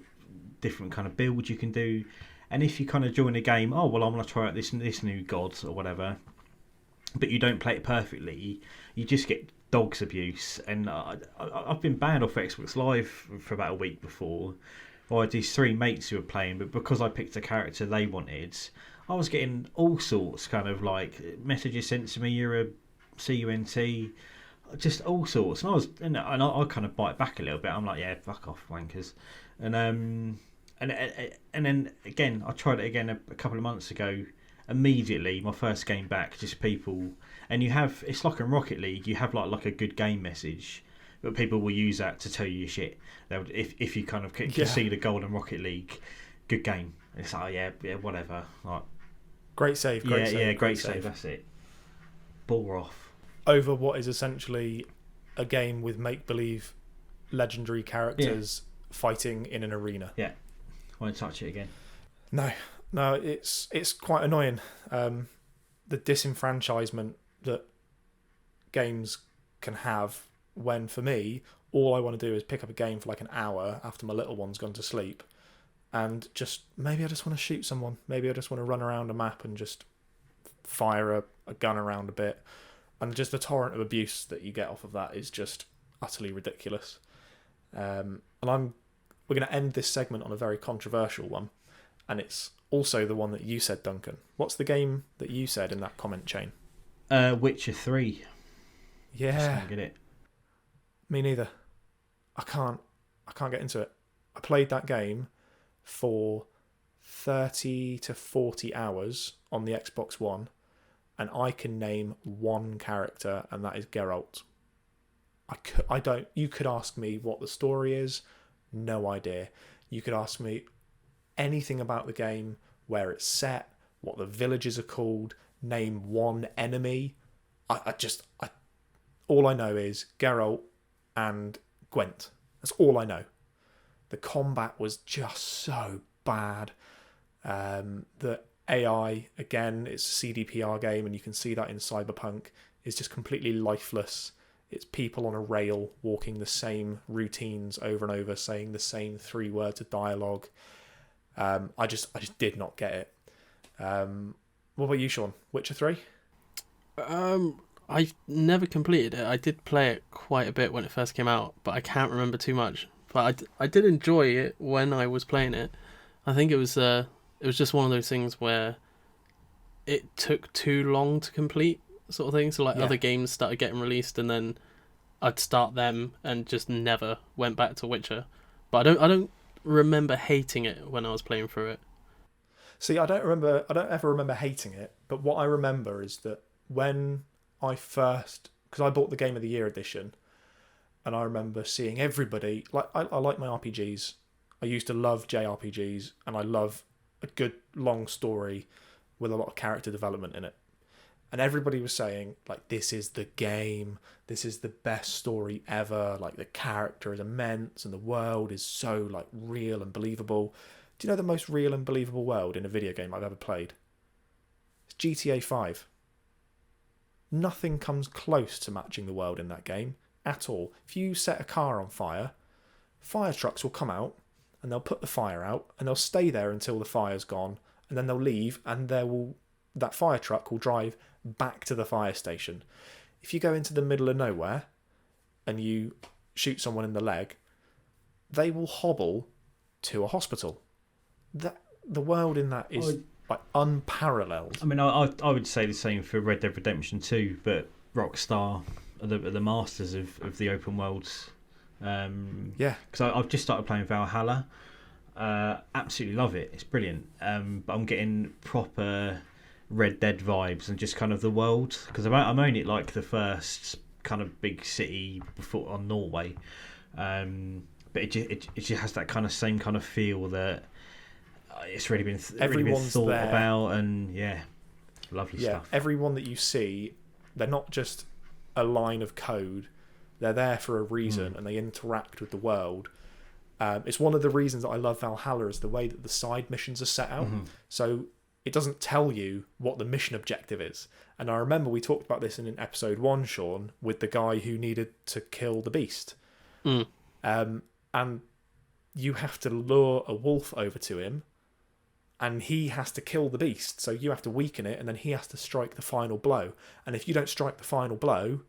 S3: different kind of builds you can do. And if you kind of join a game, oh well, I'm going to try out this new god or whatever, but you don't play it perfectly, you just get dog's abuse. And I've been banned off Xbox Live for about a week before. I had these 3 mates who were playing, but because I picked a character they wanted, I was getting all sorts kind of like messages sent to me. You're a CUNT, just all sorts. And I kind of bite back a little bit. I'm like, yeah, fuck off, wankers. And then again, I tried it again a couple of months ago. Immediately, my first game back, just people, and it's like in Rocket League. You have like a good game message, but people will use that to tell you your shit. If you kind of can see the goal in Rocket League, good game. It's like, yeah, whatever. Like,
S1: great save. Great save.
S3: That's it. Ball off.
S1: Over what is essentially a game with make-believe legendary characters fighting in an arena.
S3: Yeah, won't touch it again.
S1: No, it's quite annoying. The disenfranchisement that games can have when, for me, all I want to do is pick up a game for like an hour after my little one's gone to sleep, and maybe I just want to shoot someone. Maybe I just want to run around a map and just fire a gun around a bit. And just the torrent of abuse that you get off of that is just utterly ridiculous. And we're going to end this segment on a very controversial one, and it's also the one that you said, Duncan. What's the game that you said in that comment chain?
S3: Witcher 3.
S1: Yeah.
S3: Just can't get it.
S1: Me neither. I can't get into it. I played that game for 30 to 40 hours on the Xbox One, and I can name one character, and that is Geralt. You could ask me what the story is, no idea. You could ask me anything about the game, where it's set, what the villages are called, name one enemy. All I know is Geralt and Gwent. That's all I know. The combat was just so bad. The AI, again, it's a CDPR game, and you can see that in Cyberpunk, is just completely lifeless. It's people on a rail walking the same routines over and over, saying the same 3 words of dialogue. I just did not get it. What about you, Shaun? Witcher 3?
S2: I've never completed it. I did play it quite a bit when it first came out, but I can't remember too much. But I did enjoy it when I was playing it. I think it was just one of those things where it took too long to complete, sort of thing. So other games started getting released, and then I'd start them and just never went back to Witcher. But I don't remember hating it when I was playing through it.
S1: See, I don't ever remember hating it, but what I remember is that when I first, because I bought the Game of the Year edition, and I remember seeing everybody, like I like my RPGs. I used to love JRPGs, and I love a good long story with a lot of character development in it. And everybody was saying, like, this is the game, this is the best story ever, like the character is immense and the world is so like real and believable. Do you know the most real and believable world in a video game I've ever played? It's GTA 5. Nothing comes close to matching the world in that game at all. If you set a car on fire, fire trucks will come out and they'll put the fire out and they'll stay there until the fire's gone, and then they'll leave, and that fire truck will drive back to the fire station. If you go into the middle of nowhere and you shoot someone in the leg, they will hobble to a hospital. The world in that is like unparalleled.
S3: I mean, I would say the same for Red Dead Redemption 2, but Rockstar are the masters of the open worlds.
S1: Yeah,
S3: because I've just started playing Valhalla. Absolutely love it. It's brilliant. But I'm getting proper Red Dead vibes and just kind of the world, because I'm only at like the first kind of big city before on Norway, but it just has that kind of same kind of feel that it's really been thought there. About, and lovely stuff.
S1: Everyone that you see, they're not just a line of code, they're there for a reason, and they interact with the world. It's one of the reasons that I love Valhalla is the way that the side missions are set out. So it doesn't tell you what the mission objective is. And I remember we talked about this in episode 1, Shaun, with the guy who needed to kill the beast. And you have to lure a wolf over to him, and he has to kill the beast. So you have to weaken it, and then he has to strike the final blow. And if you don't strike the final blow,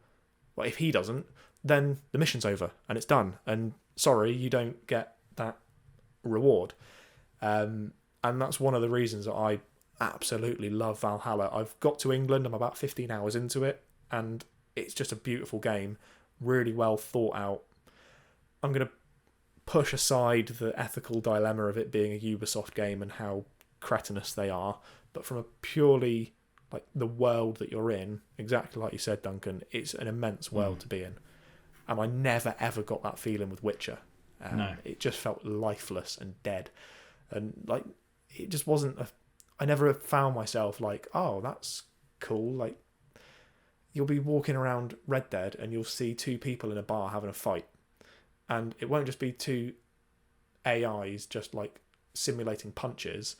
S1: well, if he doesn't, then the mission's over and it's done. And sorry, you don't get that reward. And that's one of the reasons that I absolutely love Valhalla. I've got to England, I'm about 15 hours into it, and it's just a beautiful game, really well thought out. I'm going to push aside the ethical dilemma of it being a Ubisoft game and how cretinous they are, but from a purely like the world that you're in, exactly like you said, Duncan, it's an immense world to be in. And I never ever got that feeling with Witcher.
S3: No.
S1: It just felt lifeless and dead, and like it just wasn't I never found myself like, oh, that's cool. Like, you'll be walking around Red Dead and you'll see two people in a bar having a fight, and it won't just be two AIs just like simulating punches.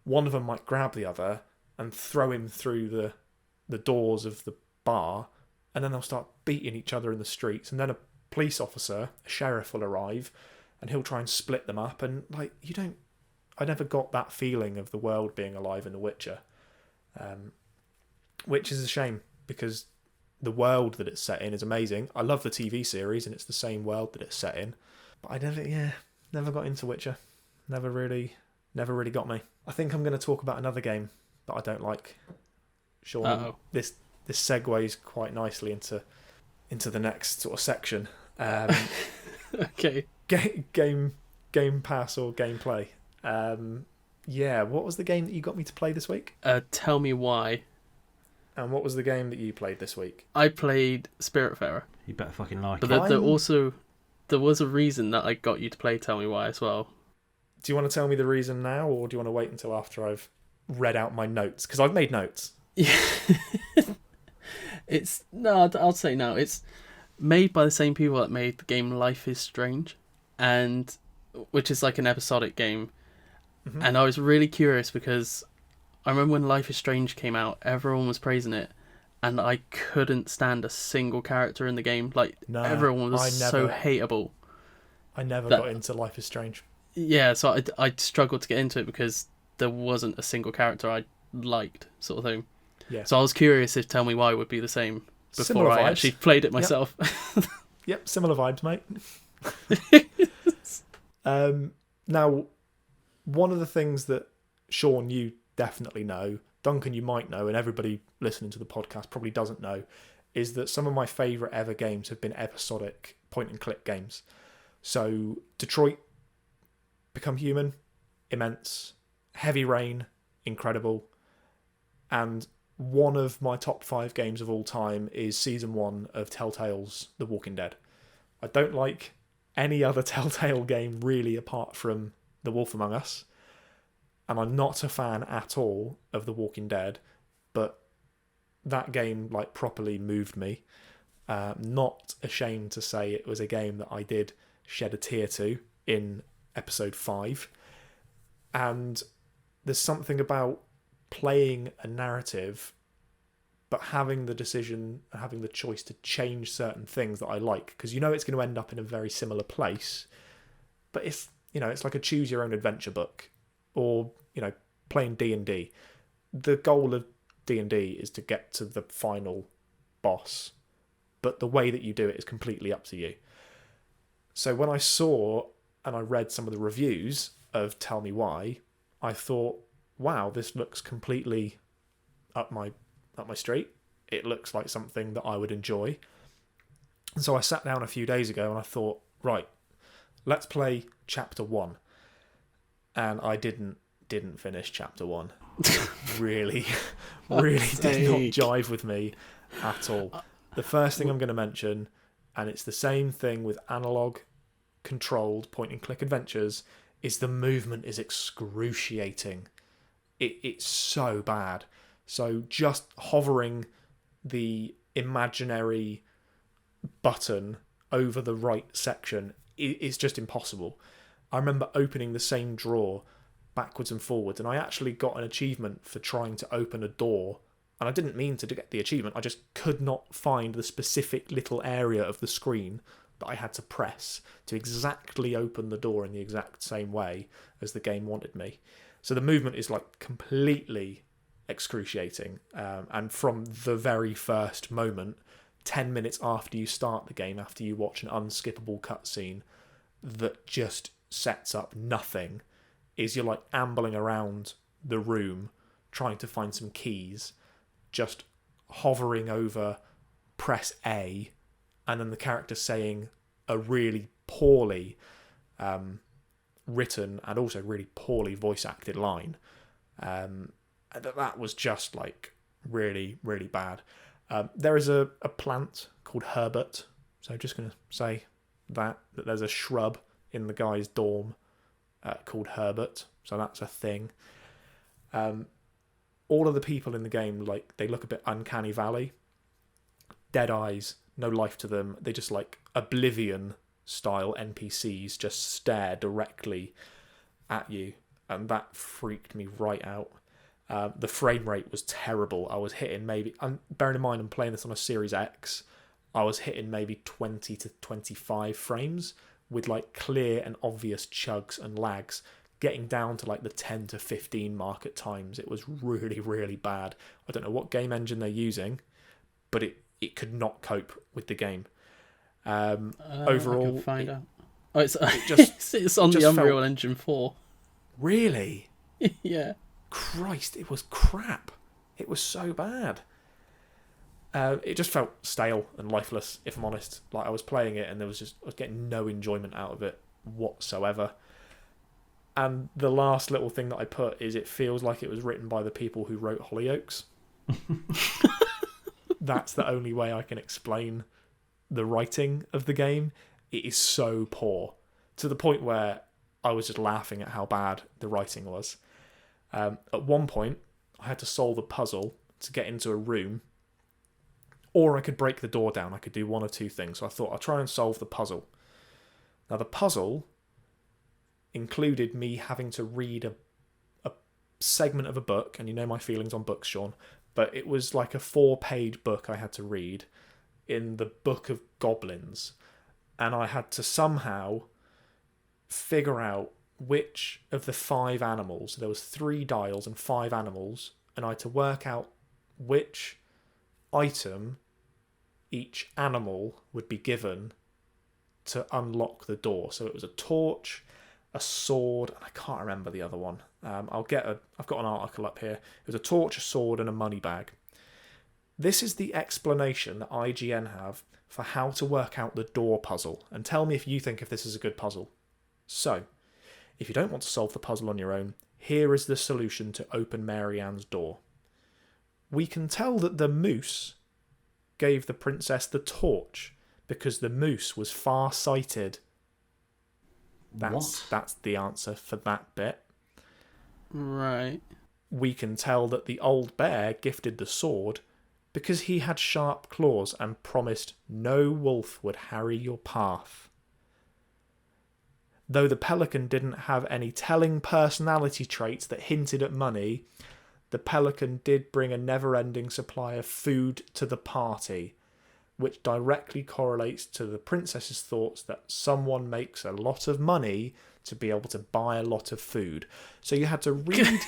S1: One of them might grab the other and throw him through the doors of the bar, and then they'll start beating each other in the streets, and then a police officer, a sheriff, will arrive and he'll try and split them up. And like, I never got that feeling of the world being alive in The Witcher, which is a shame because the world that it's set in is amazing. I love the TV series and it's the same world that it's set in, but I never got into Witcher. Never really got me. I think I'm going to talk about another game that I don't like. Shaun, this segues quite nicely into the next sort of section.
S2: Okay.
S1: Game Pass or gameplay. What was the game that you got me to play this week?
S2: Tell Me Why.
S1: And what was the game that you played this week?
S2: I played Spiritfarer.
S3: You better fucking like
S2: but
S3: it.
S2: There was a reason that I got you to play Tell Me Why as well.
S1: Do you want to tell me the reason now, or do you want to wait until after I've read out my notes? Because I've made notes.
S2: Yeah. I'll say no. It's made by the same people that made the game Life is Strange, and which is like an episodic game. Mm-hmm. And I was really curious because I remember when Life is Strange came out, everyone was praising it, and I couldn't stand a single character in the game. Like, everyone was so hateable.
S1: I never got into Life is Strange.
S2: Yeah, so I struggled to get into it because there wasn't a single character I liked, sort of thing.
S1: Yeah.
S2: So I was curious if Tell Me Why would be the same before
S1: Similar
S2: I
S1: vibes.
S2: actually played it myself.
S1: Yep, similar vibes, mate. Now, one of the things that, Shaun, you definitely know, Duncan, you might know, and everybody listening to the podcast probably doesn't know, is that some of my favourite ever games have been episodic point-and-click games. So, Detroit, Become Human, immense. Heavy Rain, incredible. And one of my top 5 games of all time is Season 1 of Telltale's The Walking Dead. I don't like any other Telltale game really apart from The Wolf Among Us. And I'm not a fan at all of The Walking Dead, but that game like properly moved me. Not ashamed to say it was a game that I did shed a tear to in episode 5. And there's something about playing a narrative but having the decision and having the choice to change certain things that I like, because you know it's going to end up in a very similar place, but it's like a choose your own adventure book, or playing D&D. The goal of D&D is to get to the final boss, but the way that you do it is completely up to you. So when I saw and I read some of the reviews of Tell Me Why, I thought, wow, this looks completely up my street. It looks like something that I would enjoy. And so I sat down a few days ago and I thought, right, let's play chapter 1. And I didn't finish chapter 1. really did not jive with me at all. The first thing I'm going to mention, and it's the same thing with analog controlled point and click adventures, is the movement is excruciating. It's so bad. So just hovering the imaginary button over the right section is just impossible. I remember opening the same drawer backwards and forwards, and I actually got an achievement for trying to open a door. And I didn't mean to get the achievement, I just could not find the specific little area of the screen that I had to press to exactly open the door in the exact same way as the game wanted me. So the movement is like completely excruciating. And from the very first moment, 10 minutes after you start the game, after you watch an unskippable cutscene that just sets up nothing, is you're like ambling around the room trying to find some keys, just hovering over press A, and then the character saying a really poorly written and also really poorly voice acted line. That was just like really, really bad. There is a plant called Herbert, so I'm just going to say that there's a shrub in the guy's dorm called Herbert, so that's a thing. All of the people in the game, like, they look a bit Uncanny Valley. Dead eyes, no life to them. They just like Oblivion-style NPCs just stare directly at you, and that freaked me right out. The frame rate was terrible. I was hitting maybe... bearing in mind I'm playing this on a Series X, I was hitting maybe 20 to 25 frames with like clear and obvious chugs and lags, getting down to like the 10 to 15 mark at times. It was really, really bad. I don't know what game engine they're using, but it could not cope with the game. Overall,
S2: I can find out. Oh, it's
S1: it's
S2: on
S1: just
S2: the Unreal Engine 4.
S1: Really?
S2: Yeah.
S1: Christ, it was crap. It was so bad. It just felt stale and lifeless, if I'm honest. Like, I was playing it and I was getting no enjoyment out of it whatsoever. And the last little thing that I put is it feels like it was written by the people who wrote Hollyoaks. That's the only way I can explain the writing of the game. It is so poor, to the point where I was just laughing at how bad the writing was. At one point, I had to solve a puzzle to get into a room, or I could break the door down. I could do one or two things. So I thought I'll try and solve the puzzle. Now, the puzzle included me having to read a segment of a book, and you know my feelings on books, Shaun, but it was like a 4-page book I had to read in the Book of Goblins, and I had to somehow figure out which of the 5 animals, there was 3 dials and 5 animals, and I had to work out which item each animal would be given to unlock the door. So it was a torch, a sword, and I can't remember the other one. I've got an article up here. It was a torch, a sword, and a money bag. This is the explanation that IGN have for how to work out the door puzzle, and tell me if you think if this is a good puzzle. So, if you don't want to solve the puzzle on your own, here is the solution to open Mary Ann's door. We can tell that the moose gave the princess the torch because the moose was far-sighted. That's the answer for that bit.
S2: Right.
S1: We can tell that the old bear gifted the sword because he had sharp claws and promised no wolf would harry your path. Though the pelican didn't have any telling personality traits that hinted at money, the pelican did bring a never-ending supply of food to the party, which directly correlates to the princess's thoughts that someone makes a lot of money to be able to buy a lot of food. So you had to read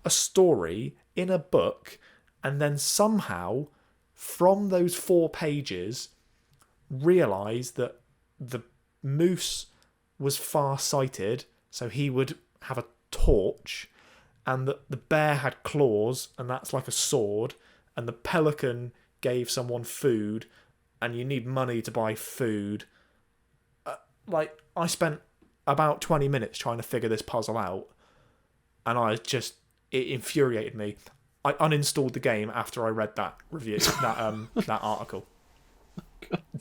S1: a story in a book and then somehow, from those 4 pages, realise that the moose was far-sighted, so he would have a torch, and that the bear had claws, and that's like a sword, and the pelican gave someone food, and you need money to buy food. I spent about 20 minutes trying to figure this puzzle out, and it infuriated me. I uninstalled the game after I read that review, that article.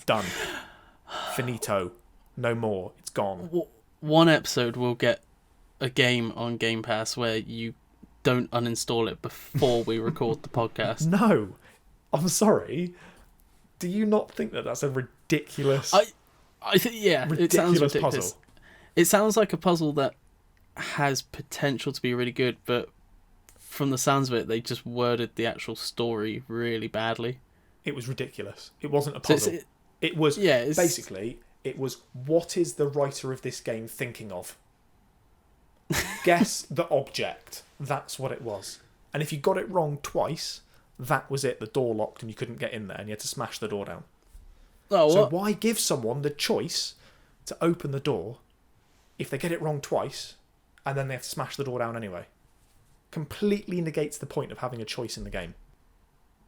S1: Done. Finito. No more. It's gone.
S2: One episode we'll get a game on Game Pass where you don't uninstall it before we record the podcast.
S1: No. I'm sorry. Do you not think that that's a ridiculous...
S2: I think, yeah, it sounds ridiculous.
S1: Puzzle?
S2: It sounds like a puzzle that has potential to be really good, but from the sounds of it, they just worded the actual story really badly.
S1: It was ridiculous. It wasn't a puzzle. It was basically, it was, what is the writer of this game thinking of? Guess the object. That's what it was. And if you got it wrong twice, that was it. The door locked and you couldn't get in there and you had to smash the door down.
S2: Oh,
S1: so why give someone the choice to open the door if they get it wrong twice and then they have to smash the door down anyway? Completely negates the point of having a choice in the game.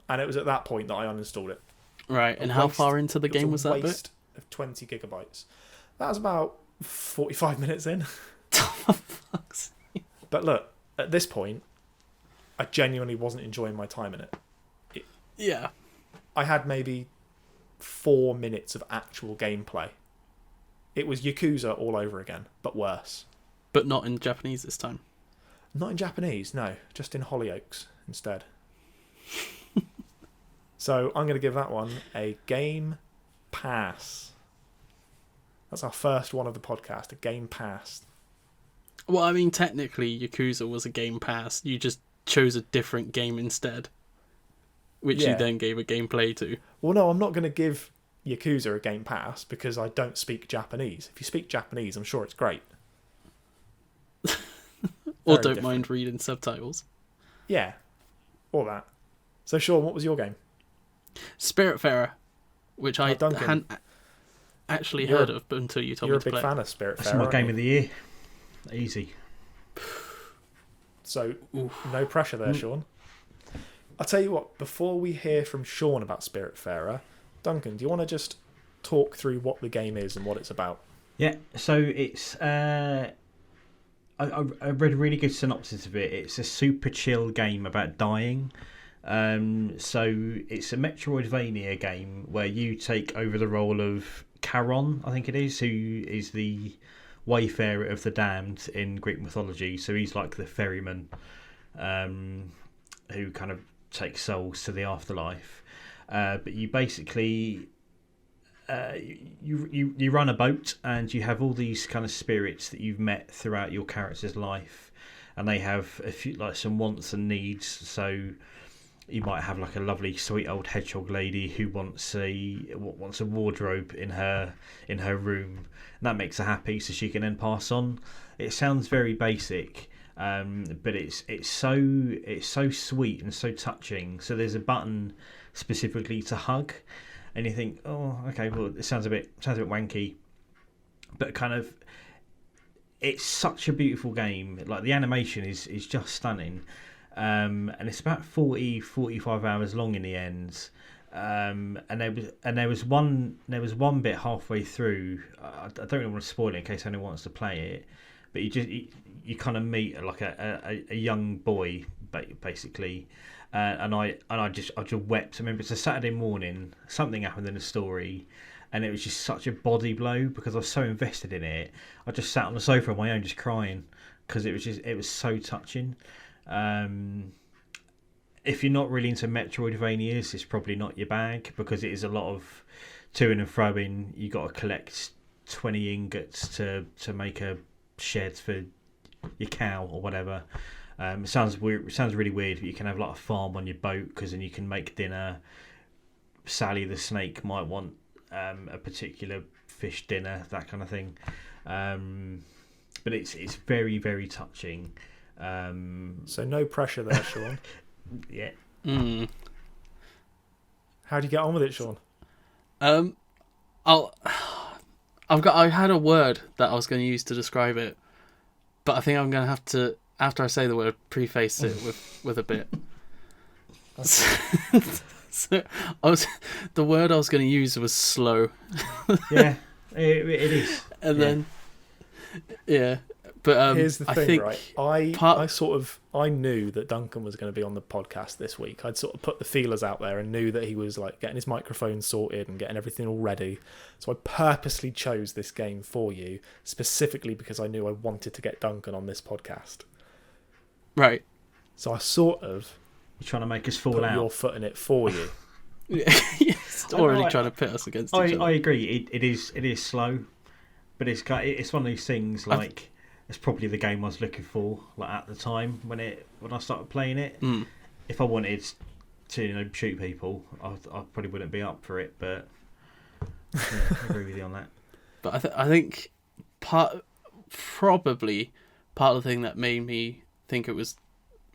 S1: And it was at that point that I uninstalled it.
S2: Right, and how far into the game was that bit?
S1: Waste of 20 gigabytes. That was about 45 minutes in. But look, at this point, I genuinely wasn't enjoying my time in it.
S2: Yeah.
S1: I had maybe 4 minutes of actual gameplay. It was Yakuza all over again, but worse.
S2: But not in Japanese this time.
S1: Not in Japanese, no. Just in Hollyoaks instead. So I'm going to give that one a game pass. That's our first one of the podcast, a game pass.
S2: Well, I mean, technically, Yakuza was a game pass. You just chose a different game instead, which you then gave a gameplay to.
S1: Well, no, I'm not going to give Yakuza a game pass because I don't speak Japanese. If you speak Japanese, I'm sure it's great.
S2: Or don't mind reading subtitles.
S1: Yeah, all that. So, Shaun, what was your game?
S2: Spiritfarer, which I hadn't actually heard of until you told me to play.
S1: You're a big fan of Spiritfarer.
S3: That's my game of the year. Easy.
S1: So, no pressure there, Shaun. I'll tell you what, before we hear from Shaun about Spiritfarer, Duncan, do you want to just talk through what the game is and what it's about?
S3: Yeah, so it's... I read a really good synopsis of it. It's a super chill game about dying. So it's a Metroidvania game where you take over the role of Charon, I think it is, who is the wayfarer of the damned in Greek mythology. So he's like the ferryman who kind of takes souls to the afterlife. But you basically you run a boat and you have all these kind of spirits that you've met throughout your character's life, and they have a few like some wants and needs. So you might have like a lovely sweet old hedgehog lady who wants a wardrobe in her room, and that makes her happy, so she can then pass on. It sounds very basic, but it's so sweet and so touching. So there's a button specifically to hug, and you think, oh, okay, well, it sounds a bit wanky, but kind of, it's such a beautiful game. Like the animation is just stunning. And it's about 45 hours long in the end. And there was one bit halfway through. I don't really want to spoil it in case anyone wants to play it, but you kind of meet like a young boy basically, and I just wept. I remember it's a Saturday morning. Something happened in the story, and it was just such a body blow because I was so invested in it. I just sat on the sofa on my own just crying because it was so touching. If you're not really into Metroidvanias, it's probably not your bag because it is a lot of to-ing and throwing. You got to collect 20 ingots to make a shed for your cow or whatever. It sounds weird. It sounds really weird, but you can have like a farm on your boat because then you can make dinner. Sally the snake might want a particular fish dinner, that kind of thing. But it's very, very touching.
S1: So no pressure there, Shaun.
S3: Yeah.
S1: How do you get on with it, Shaun?
S2: I had a word that I was going to use to describe it, but I think I'm going to have to, after I say the word, preface it with a bit. So the word I was going to use was slow.
S3: Yeah, it is.
S2: And then, yeah. But
S1: here's the thing,
S2: I think
S1: right? I knew that Duncan was going to be on the podcast this week. I'd sort of put the feelers out there and knew that he was like getting his microphone sorted and getting everything all ready. So I purposely chose this game for you, specifically because I knew I wanted to get Duncan on this podcast.
S2: Right.
S1: So I sort of
S3: You're trying to make us fall
S1: put
S3: out.
S1: your foot in it for you.
S2: Yes, already trying to pit us against each other.
S3: I agree. It is slow, but it's one of these things like it's probably the game I was looking for like at the time when I started playing it. If I wanted to shoot people, I probably wouldn't be up for it. But yeah, I agree with you on that.
S2: But I think probably part of the thing that made me think it was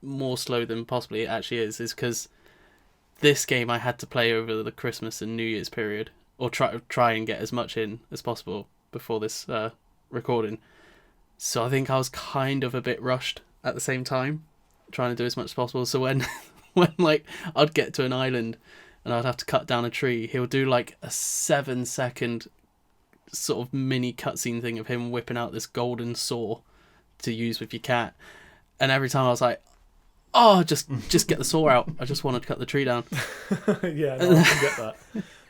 S2: more slow than possibly it actually is because this game I had to play over the Christmas and New Year's period, or try and get as much in as possible before this recording. So I think I was kind of a bit rushed at the same time, trying to do as much as possible. So when like I'd get to an island and I'd have to cut down a tree, he'll do like a 7-second sort of mini cutscene thing of him whipping out this golden saw to use with your cat. And every time I was like, oh, just get the saw out. I just wanted to cut the tree down.
S1: Yeah, no, I can get that.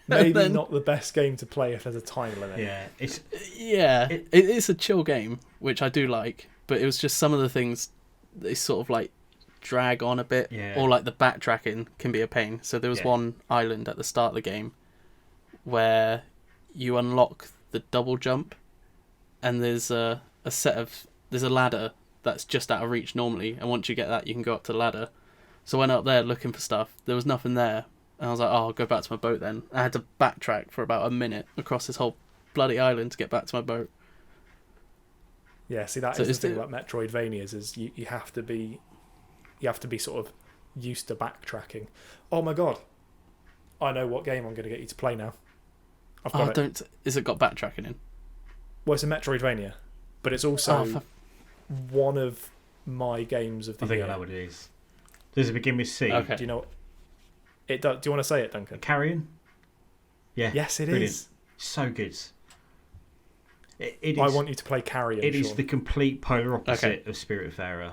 S1: Maybe not the best game to play if there's a time limit.
S2: Yeah, it's a chill game, which I do like, but it was just some of the things they sort of like drag on a bit, or like the backtracking can be a pain. So there was one island at the start of the game where you unlock the double jump, and there's a ladder that's just out of reach normally, and once you get that you can go up to the ladder. So I went up there looking for stuff, there was nothing there, and I was like, oh, I'll go back to my boat then. I had to backtrack for about a minute across this whole bloody island to get back to my boat.
S1: Yeah, see, that is the thing about Metroidvanias, is you have to be sort of used to backtracking. Oh my god, I know what game I'm going to get you to play now. I've got it.
S2: Is it got backtracking in?
S1: Well, it's a Metroidvania, but it's also one of my games of the year.
S3: I think I know what it is. Does it begin with C?
S1: Okay. Do you know what it does? Do you want to say it, Duncan?
S3: Carrion? Yeah.
S1: Yes, it
S3: brilliant.
S1: is.
S3: So good. It is,
S1: I want you to play Carrion.
S3: It is
S1: Shaun.
S3: the complete polar opposite of Spiritfarer.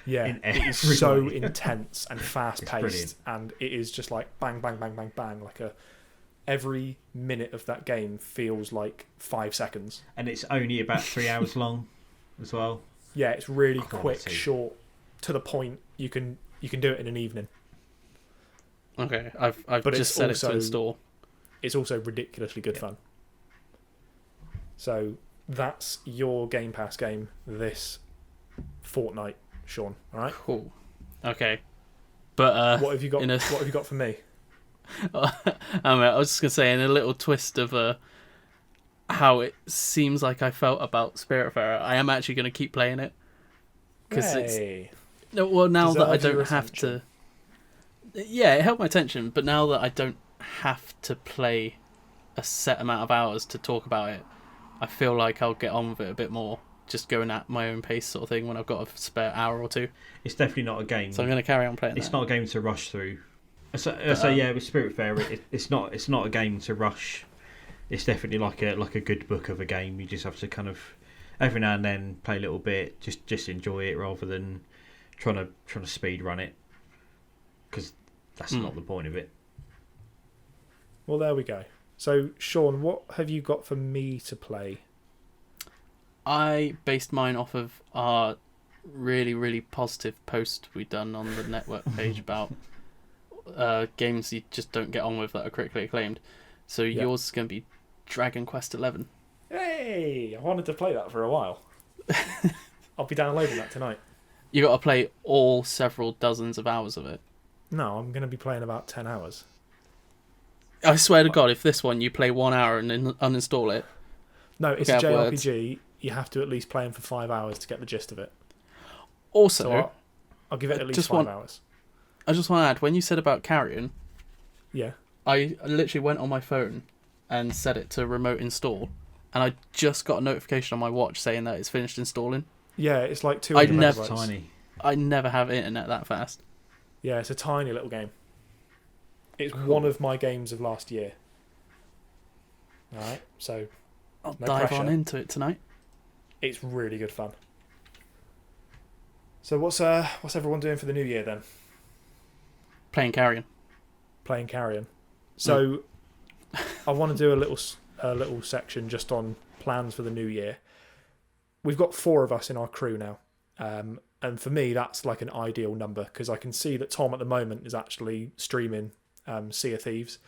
S1: Yeah, it is so intense and fast paced, and it is just like bang, bang, bang, bang, bang. Like every minute of that game feels like 5 seconds.
S3: And it's only about 3 hours long as well.
S1: Yeah, it's really quick, short, to the point. You can do it in an evening.
S2: Okay, I've just set it to install.
S1: It's also ridiculously good fun. So that's your Game Pass game this fortnight, Shaun. All right.
S2: Cool. Okay. But
S1: what have you got? What have you got for me?
S2: I was just gonna say, in a little twist of how it seems like I felt about Spiritfarer, I am actually gonna keep playing it because now that I don't have to. Yeah, it held my attention, but now that I don't have to play a set amount of hours to talk about it, I feel like I'll get on with it a bit more, just going at my own pace sort of thing when I've got a spare hour or two.
S3: It's definitely not a game.
S2: So I'm going to carry on playing
S3: It's not a game to rush through. So yeah, with Spiritfarer, it's not a game to rush. It's definitely like a good book of a game. You just have to kind of every now and then play a little bit, just enjoy it rather than trying to speed run it, because that's not the point of it.
S1: Well, there we go. So, Shaun, what have you got for me to play?
S2: I based mine off of our really, really positive post we done on the network page about games you just don't get on with that are critically acclaimed. So yours is going to be Dragon Quest XI.
S1: Hey! I wanted to play that for a while. I'll be downloading that tonight.
S2: You got to play all several dozens of hours of it.
S1: No, I'm going to be playing about 10 hours.
S2: I swear to God, if this one you play 1 hour and then uninstall it.
S1: No, it's a JRPG. You have to at least play them for 5 hours to get the gist of it.
S2: Also,
S1: so I'll give it at least 5 hours.
S2: I just want to add, when you said about Carrion,
S1: yeah,
S2: I literally went on my phone and set it to remote install, and I just got a notification on my watch saying that it's finished installing.
S1: Yeah, it's like 200 megabytes.
S3: Tiny.
S2: I never have internet that fast.
S1: Yeah, it's a tiny little game. It's one of my games of last year. Alright, so
S2: I'll dive on into it tonight.
S1: It's really good fun. So what's everyone doing for the new year then?
S2: Playing Carrion.
S1: Playing Carrion. So I want to do a little section just on plans for the new year. We've got 4 of us in our crew now. And for me, that's like an ideal number, because I can see that Tom at the moment is actually streaming Sea of Thieves.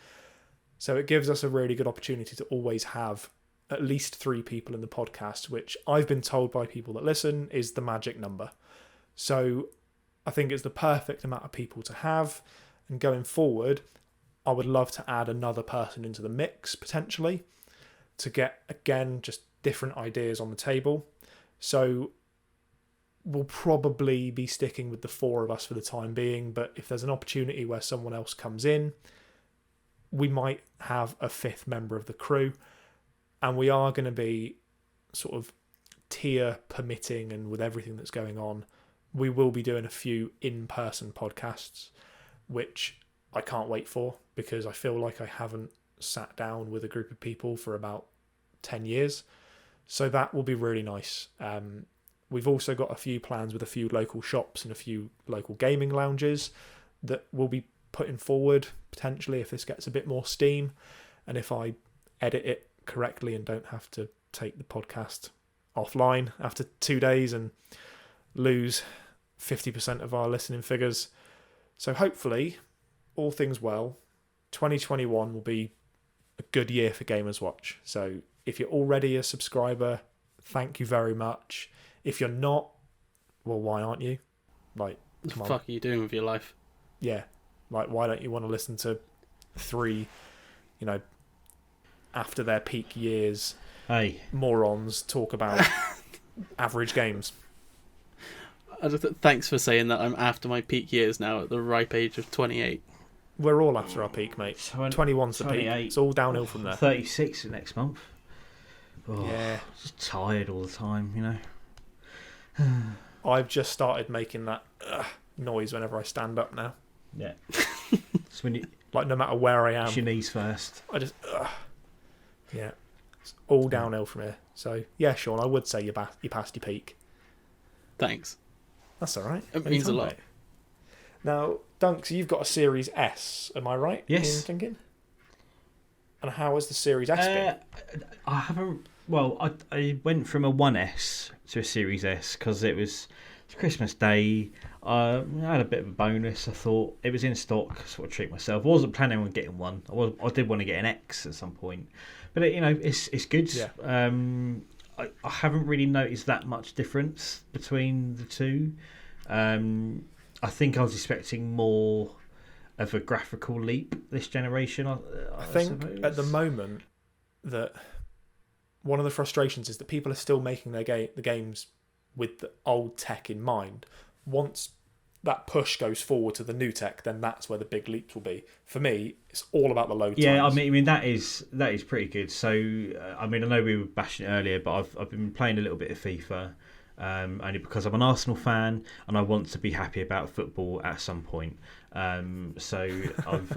S1: So it gives us a really good opportunity to always have at least 3 people in the podcast, which I've been told by people that listen is the magic number. So I think it's the perfect amount of people to have. And going forward, I would love to add another person into the mix potentially to get, again, just different ideas on the table. So we'll probably be sticking with the 4 of us for the time being, but if there's an opportunity where someone else comes in, we might have a 5th member of the crew, and we are going to be sort of tier permitting, and with everything that's going on, we will be doing a few in-person podcasts, which I can't wait for, because I feel like I haven't sat down with a group of people for about 10 years. So that will be really nice. We've also got a few plans with a few local shops and a few local gaming lounges that we'll be putting forward potentially if this gets a bit more steam, and if I edit it correctly and don't have to take the podcast offline after 2 days and lose 50% of our listening figures. So hopefully, all things well, 2021 will be a good year for Gamers Watch. So if you're already a subscriber, thank you very much. If you're not, well, why aren't you? Like, come on.
S2: Fuck are you doing with your life?
S1: Yeah. Like, why don't you want to listen to 3, after their peak years, morons talk about average games?
S2: Thanks for saying that. I'm after my peak years now at the ripe age of 28.
S1: We're all after our peak, mate. 21's the peak. It's all downhill from there.
S3: 36 next month. Oh,
S1: yeah.
S3: Just tired all the time,
S1: I've just started making that noise whenever I stand up now.
S3: Yeah. It's when you,
S1: like, no matter where I am.
S3: your knees first.
S1: I just... yeah. It's all downhill from here. So, yeah, Shaun, I would say you passed your peak.
S2: Thanks.
S1: That's all right.
S2: It means a lot.
S1: Mate. Now, Dunks, you've got a Series S, am I right?
S3: Yes.
S1: In thinking? And how has the Series S been?
S3: I haven't... Well, I went from a 1S to a Series S because it was Christmas Day. I had a bit of a bonus. I thought it was in stock, sort of treat myself. I wasn't planning on getting one. I did want to get an X at some point. But, it's good.
S1: Yeah.
S3: I haven't really noticed that much difference between the two. I think I was expecting more of a graphical leap this generation. I
S1: think
S3: suppose.
S1: At the moment that one of the frustrations is that people are still making the games with the old tech in mind. Once that push goes forward to the new tech, then that's where the big leaps will be. For me, it's all about the load times.
S3: Yeah, I mean that is pretty good. So I know we were bashing it earlier, but I've been playing a little bit of FIFA, only because I'm an Arsenal fan and I want to be happy about football at some point. So I've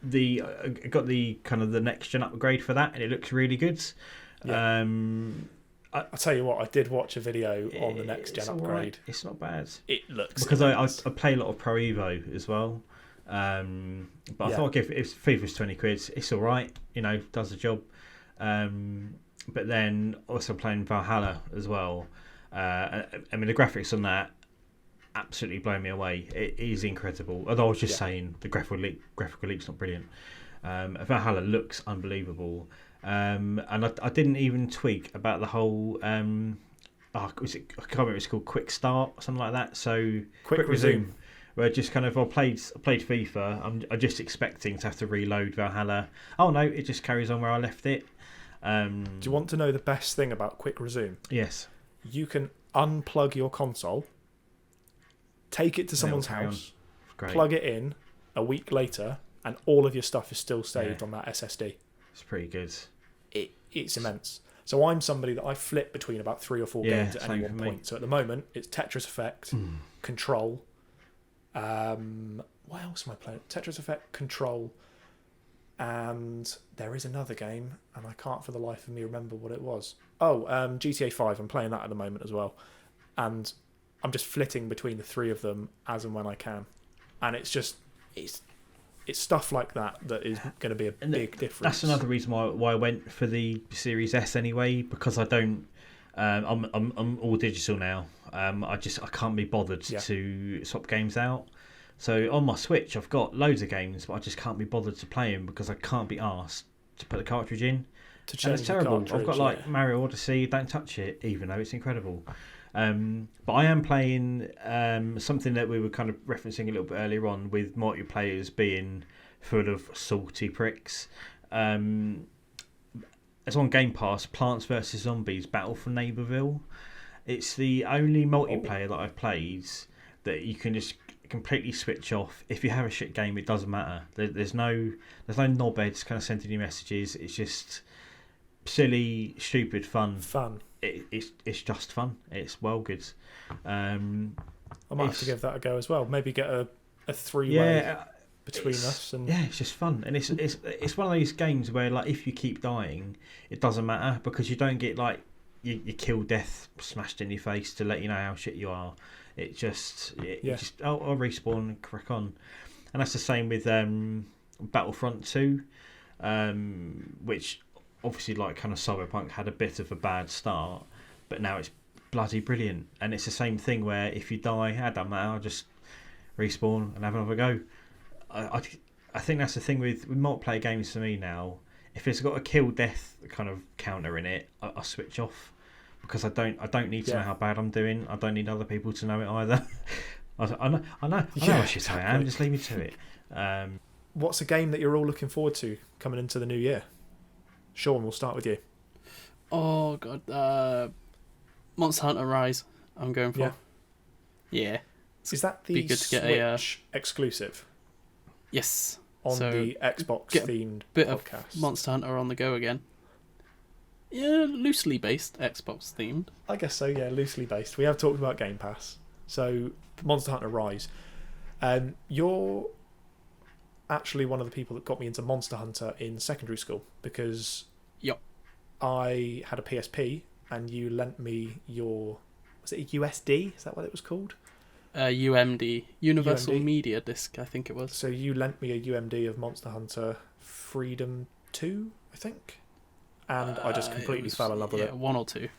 S3: I got the kind of the next gen upgrade for that, and it looks really good.
S1: Yeah. I'll tell you what, I did watch a video on the next gen upgrade.
S3: Right. It's not bad.
S1: It looks
S3: because I play a lot of Pro Evo as well. But I thought if FIFA's 20 quid, it's all right. Does the job. But then also playing Valhalla as well. The graphics on that absolutely blow me away. It is incredible. Although I was just saying the graphical leap's not brilliant. Valhalla looks unbelievable. And I didn't even tweak about the whole I can't remember it's called quick start or something like that. So
S1: quick resume.
S3: Where just kind of I played FIFA. I'm just expecting to have to reload Valhalla. Oh no, it just carries on where I left it. Do
S1: you want to know the best thing about quick resume?
S3: Yes.
S1: You can unplug your console, take it to someone's house, plug it in a week later, and all of your stuff is still saved on that SSD.
S3: It's pretty good.
S1: It's immense. So I'm somebody that I flip between about 3 or 4 games at any one point. So at the moment, it's Tetris Effect, Control. What else am I playing? Tetris Effect, Control, and there is another game, and I can't for the life of me remember what it was. GTA 5. I'm playing that at the moment as well, and I'm just flitting between the 3 of them as and when I can, and it's stuff like that is going to be a big difference. That's
S3: another reason why I went for the Series S anyway, because I don't. I'm all digital now. I can't be bothered to swap games out. So on my Switch, I've got loads of games, but I just can't be bothered to play them because I can't be asked to put the cartridge in.
S1: to
S3: and
S1: change
S3: it's
S1: the
S3: terrible. I've got
S1: cartridge,
S3: like
S1: yeah.
S3: Mario Odyssey, don't touch it, even though it's incredible. But I am playing something that we were kind of referencing a little bit earlier on, with multiplayers being full of salty pricks. It's on Game Pass, Plants vs Zombies Battle for Neighbourville. It's the only multiplayer that I've played that you can just completely switch off. If you have a shit game, it doesn't matter. There's no knobheads kind of sending you messages. It's just silly, stupid fun. It's just fun. It's well good.
S1: I might have to give that a go as well. Maybe get a three-way between us. And
S3: yeah, it's just fun, and it's one of those games where, like, if you keep dying, it doesn't matter, because you don't get like you kill death smashed in your face to let you know how shit you are. You just I'll respawn and crack on. And that's the same with Battlefront 2, which obviously, like, kind of Cyberpunk had a bit of a bad start, but now it's bloody brilliant. And it's the same thing where if you die, it doesn't matter, I'll just respawn and have another go. I think that's the thing with multiplayer games for me now. If it's got a kill death kind of counter in it, I switch off, because I don't need to know how bad I'm doing. I don't need other people to know it either. I know how shit I am. Just leave me to it.
S1: What's a game that you're all looking forward to coming into the new year? Shaun, we'll start with you.
S2: Oh god, Monster Hunter Rise. I'm going for. Yeah.
S1: Is that the
S2: be good to get
S1: Switch exclusive?
S2: Yes.
S1: On the Xbox themed
S2: bit
S1: podcast.
S2: Of Monster Hunter on the go again. Yeah, loosely based Xbox themed.
S1: I guess so, yeah, loosely based. We have talked about Game Pass. So, Monster Hunter Rise. You're actually one of the people that got me into Monster Hunter in secondary school, because I had a PSP and you lent me your... Was it a USD? Is that what it was called?
S2: UMD. Universal
S1: UMD?
S2: Media Disc, I think it was.
S1: So you lent me a UMD of Monster Hunter Freedom 2, I think? And I just completely fell in love with it.
S2: 1 or 2.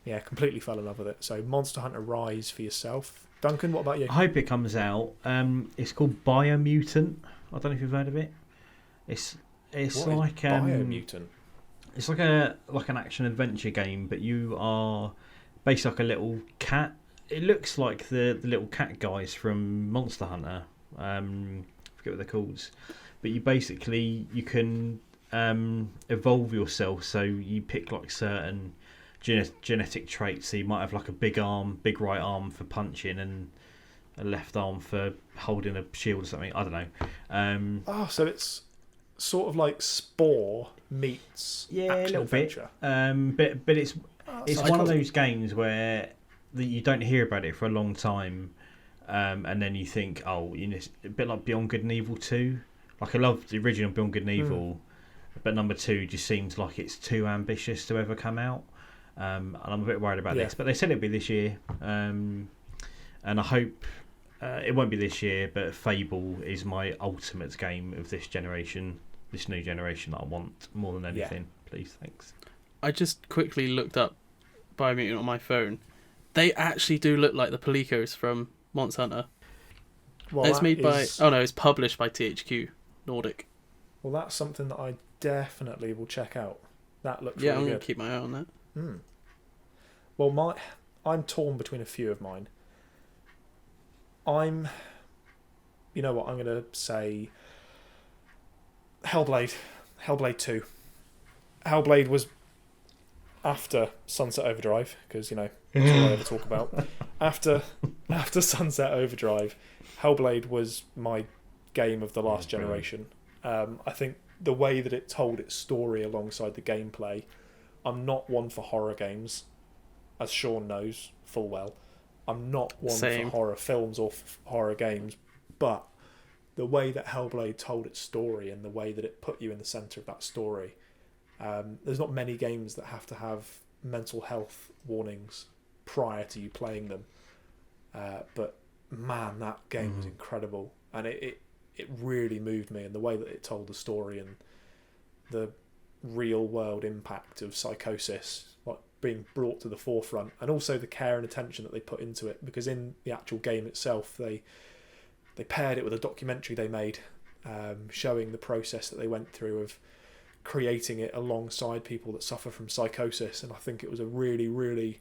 S1: Yeah, completely fell in love with it. So Monster Hunter Rise for yourself. Duncan, what about you?
S3: I hope it comes out. It's called Biomutant. I don't know if you've heard of it. It's
S1: what
S3: like
S1: Biomutant.
S3: It's like an action adventure game, but you are basically like a little cat. It looks like the little cat guys from Monster Hunter. I forget what they're called. But you can evolve yourself, so you pick like certain genetic traits. So you might have like a big right arm for punching, and a left arm for holding a shield or something. I don't know.
S1: So it's sort of like Spore meets action
S3: a little
S1: adventure.
S3: Bit. But it's one of those games where you don't hear about it for a long time, and then you think, a bit like Beyond Good and Evil 2. Like, I love the original Beyond Good and Evil, but number 2 just seems like it's too ambitious to ever come out, and I'm a bit worried about this. But they said it'd be this year, and I hope it won't be this year. But Fable is my ultimate game of this generation, this new generation, that I want more than anything. Please, thanks.
S2: I just quickly looked up Biomutant on my phone. They actually do look like the Palicos from Monster Hunter.
S1: Well,
S2: it's made by... Oh no, it's published by THQ Nordic.
S1: Well, that's something that I definitely will check out. That looks
S2: I'm
S1: really good.
S2: going to keep my eye on that.
S1: Well, I'm torn between a few of mine. You know what, I'm going to say Hellblade 2. Hellblade was after Sunset Overdrive, because, that's all I ever talk about. After Sunset Overdrive, Hellblade was my game of the last generation. I think the way that it told its story alongside the gameplay, I'm not one for horror games, as Shaun knows full well. I'm not one for horror films or horror games, but the way that Hellblade told its story and the way that it put you in the centre of that story, there's not many games that have to have mental health warnings prior to you playing them. But man, that game was incredible, and it really moved me, and the way that it told the story and the real world impact of psychosis, like, being brought to the forefront, and also the care and attention that they put into it, because in the actual game itself they paired it with a documentary they made, showing the process that they went through of creating it alongside people that suffer from psychosis, and I think it was a really, really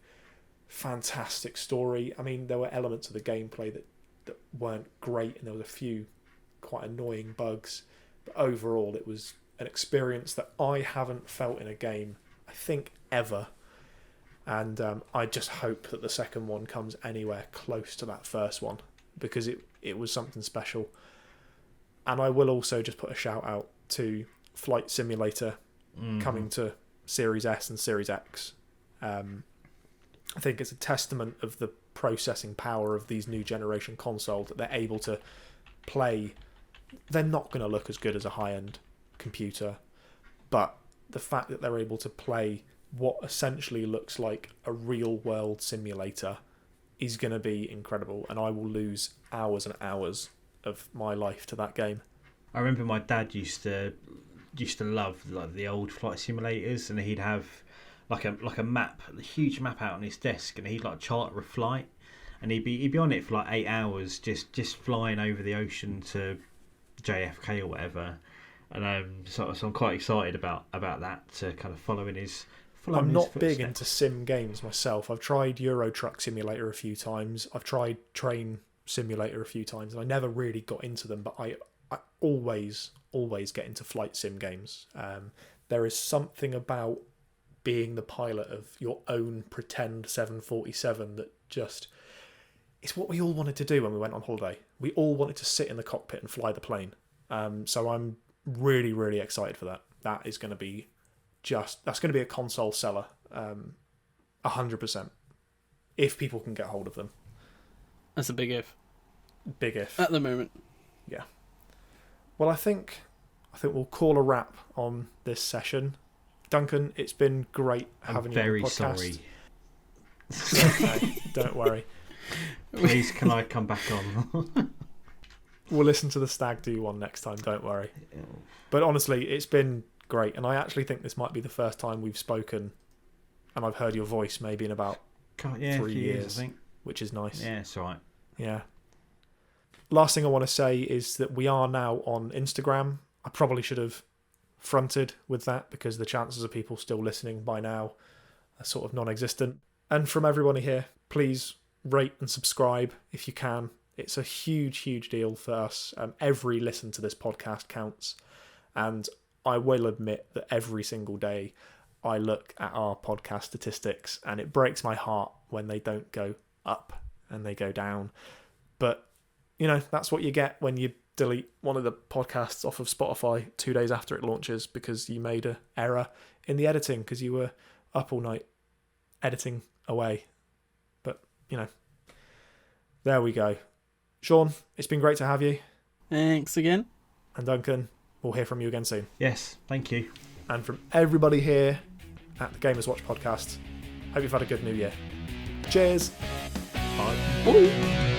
S1: fantastic story. I mean, there were elements of the gameplay that weren't great, and there was a few quite annoying bugs, but overall it was an experience that I haven't felt in a game, I think, ever. And I just hope that the second one comes anywhere close to that first one, because it was something special. And I will also just put a shout out to Flight Simulator coming to Series S and Series X. I think it's a testament of the processing power of these new generation consoles that they're able to play. They're not going to look as good as a high-end computer, but the fact that they're able to play what essentially looks like a real-world simulator is going to be incredible, and I will lose hours and hours of my life to that game.
S3: I remember my dad used to love like the old flight simulators, and he'd have like a map, a huge map out on his desk, and he'd like charter a flight, and he'd be on it for like 8 hours, just flying over the ocean to JFK or whatever. And so I'm quite excited about that, to kind of following his.
S1: I'm not big into sim games myself. I've tried Euro Truck Simulator a few times. I've tried Train Simulator a few times, and I never really got into them. But I always get into flight sim games. There is something about being the pilot of your own pretend 747 that just... It's what we all wanted to do when we went on holiday. We all wanted to sit in the cockpit and fly the plane. So I'm really, really excited for that. That is going to be that's going to be a console seller, 100%, if people can get hold of them.
S2: That's a big if.
S1: Big if.
S2: At the moment.
S1: Yeah. Well, I think we'll call a wrap on this session. Duncan, it's been great having you on the podcast.
S3: I'm very sorry.
S1: Okay, don't worry.
S3: Please, can I come back on?
S1: We'll listen to the Stag Do one next time, don't worry. But honestly, it's been great, and I actually think this might be the first time we've spoken and I've heard your voice maybe in about 3 years,
S3: I think.
S1: Which is nice.
S3: Yeah, it's all right.
S1: Yeah. Last thing I want to say is that we are now on Instagram. I probably should have fronted with that, because the chances of people still listening by now are sort of non-existent. And from everybody here, please rate and subscribe if you can. It's a huge, huge deal for us. Every listen to this podcast counts. And I will admit that every single day I look at our podcast statistics and it breaks my heart when they don't go up and they go down. But, you know, that's what you get when you delete one of the podcasts off of Spotify 2 days after it launches because you made an error in the editing because you were up all night editing away. But, you know, there we go. Shaun, it's been great to have you.
S2: Thanks again.
S1: And Duncan, we'll hear from you again soon.
S3: Yes, thank you.
S1: And from everybody here at the Gamers Watch podcast, hope you've had a good new year. Cheers.
S3: Bye.
S2: Woo.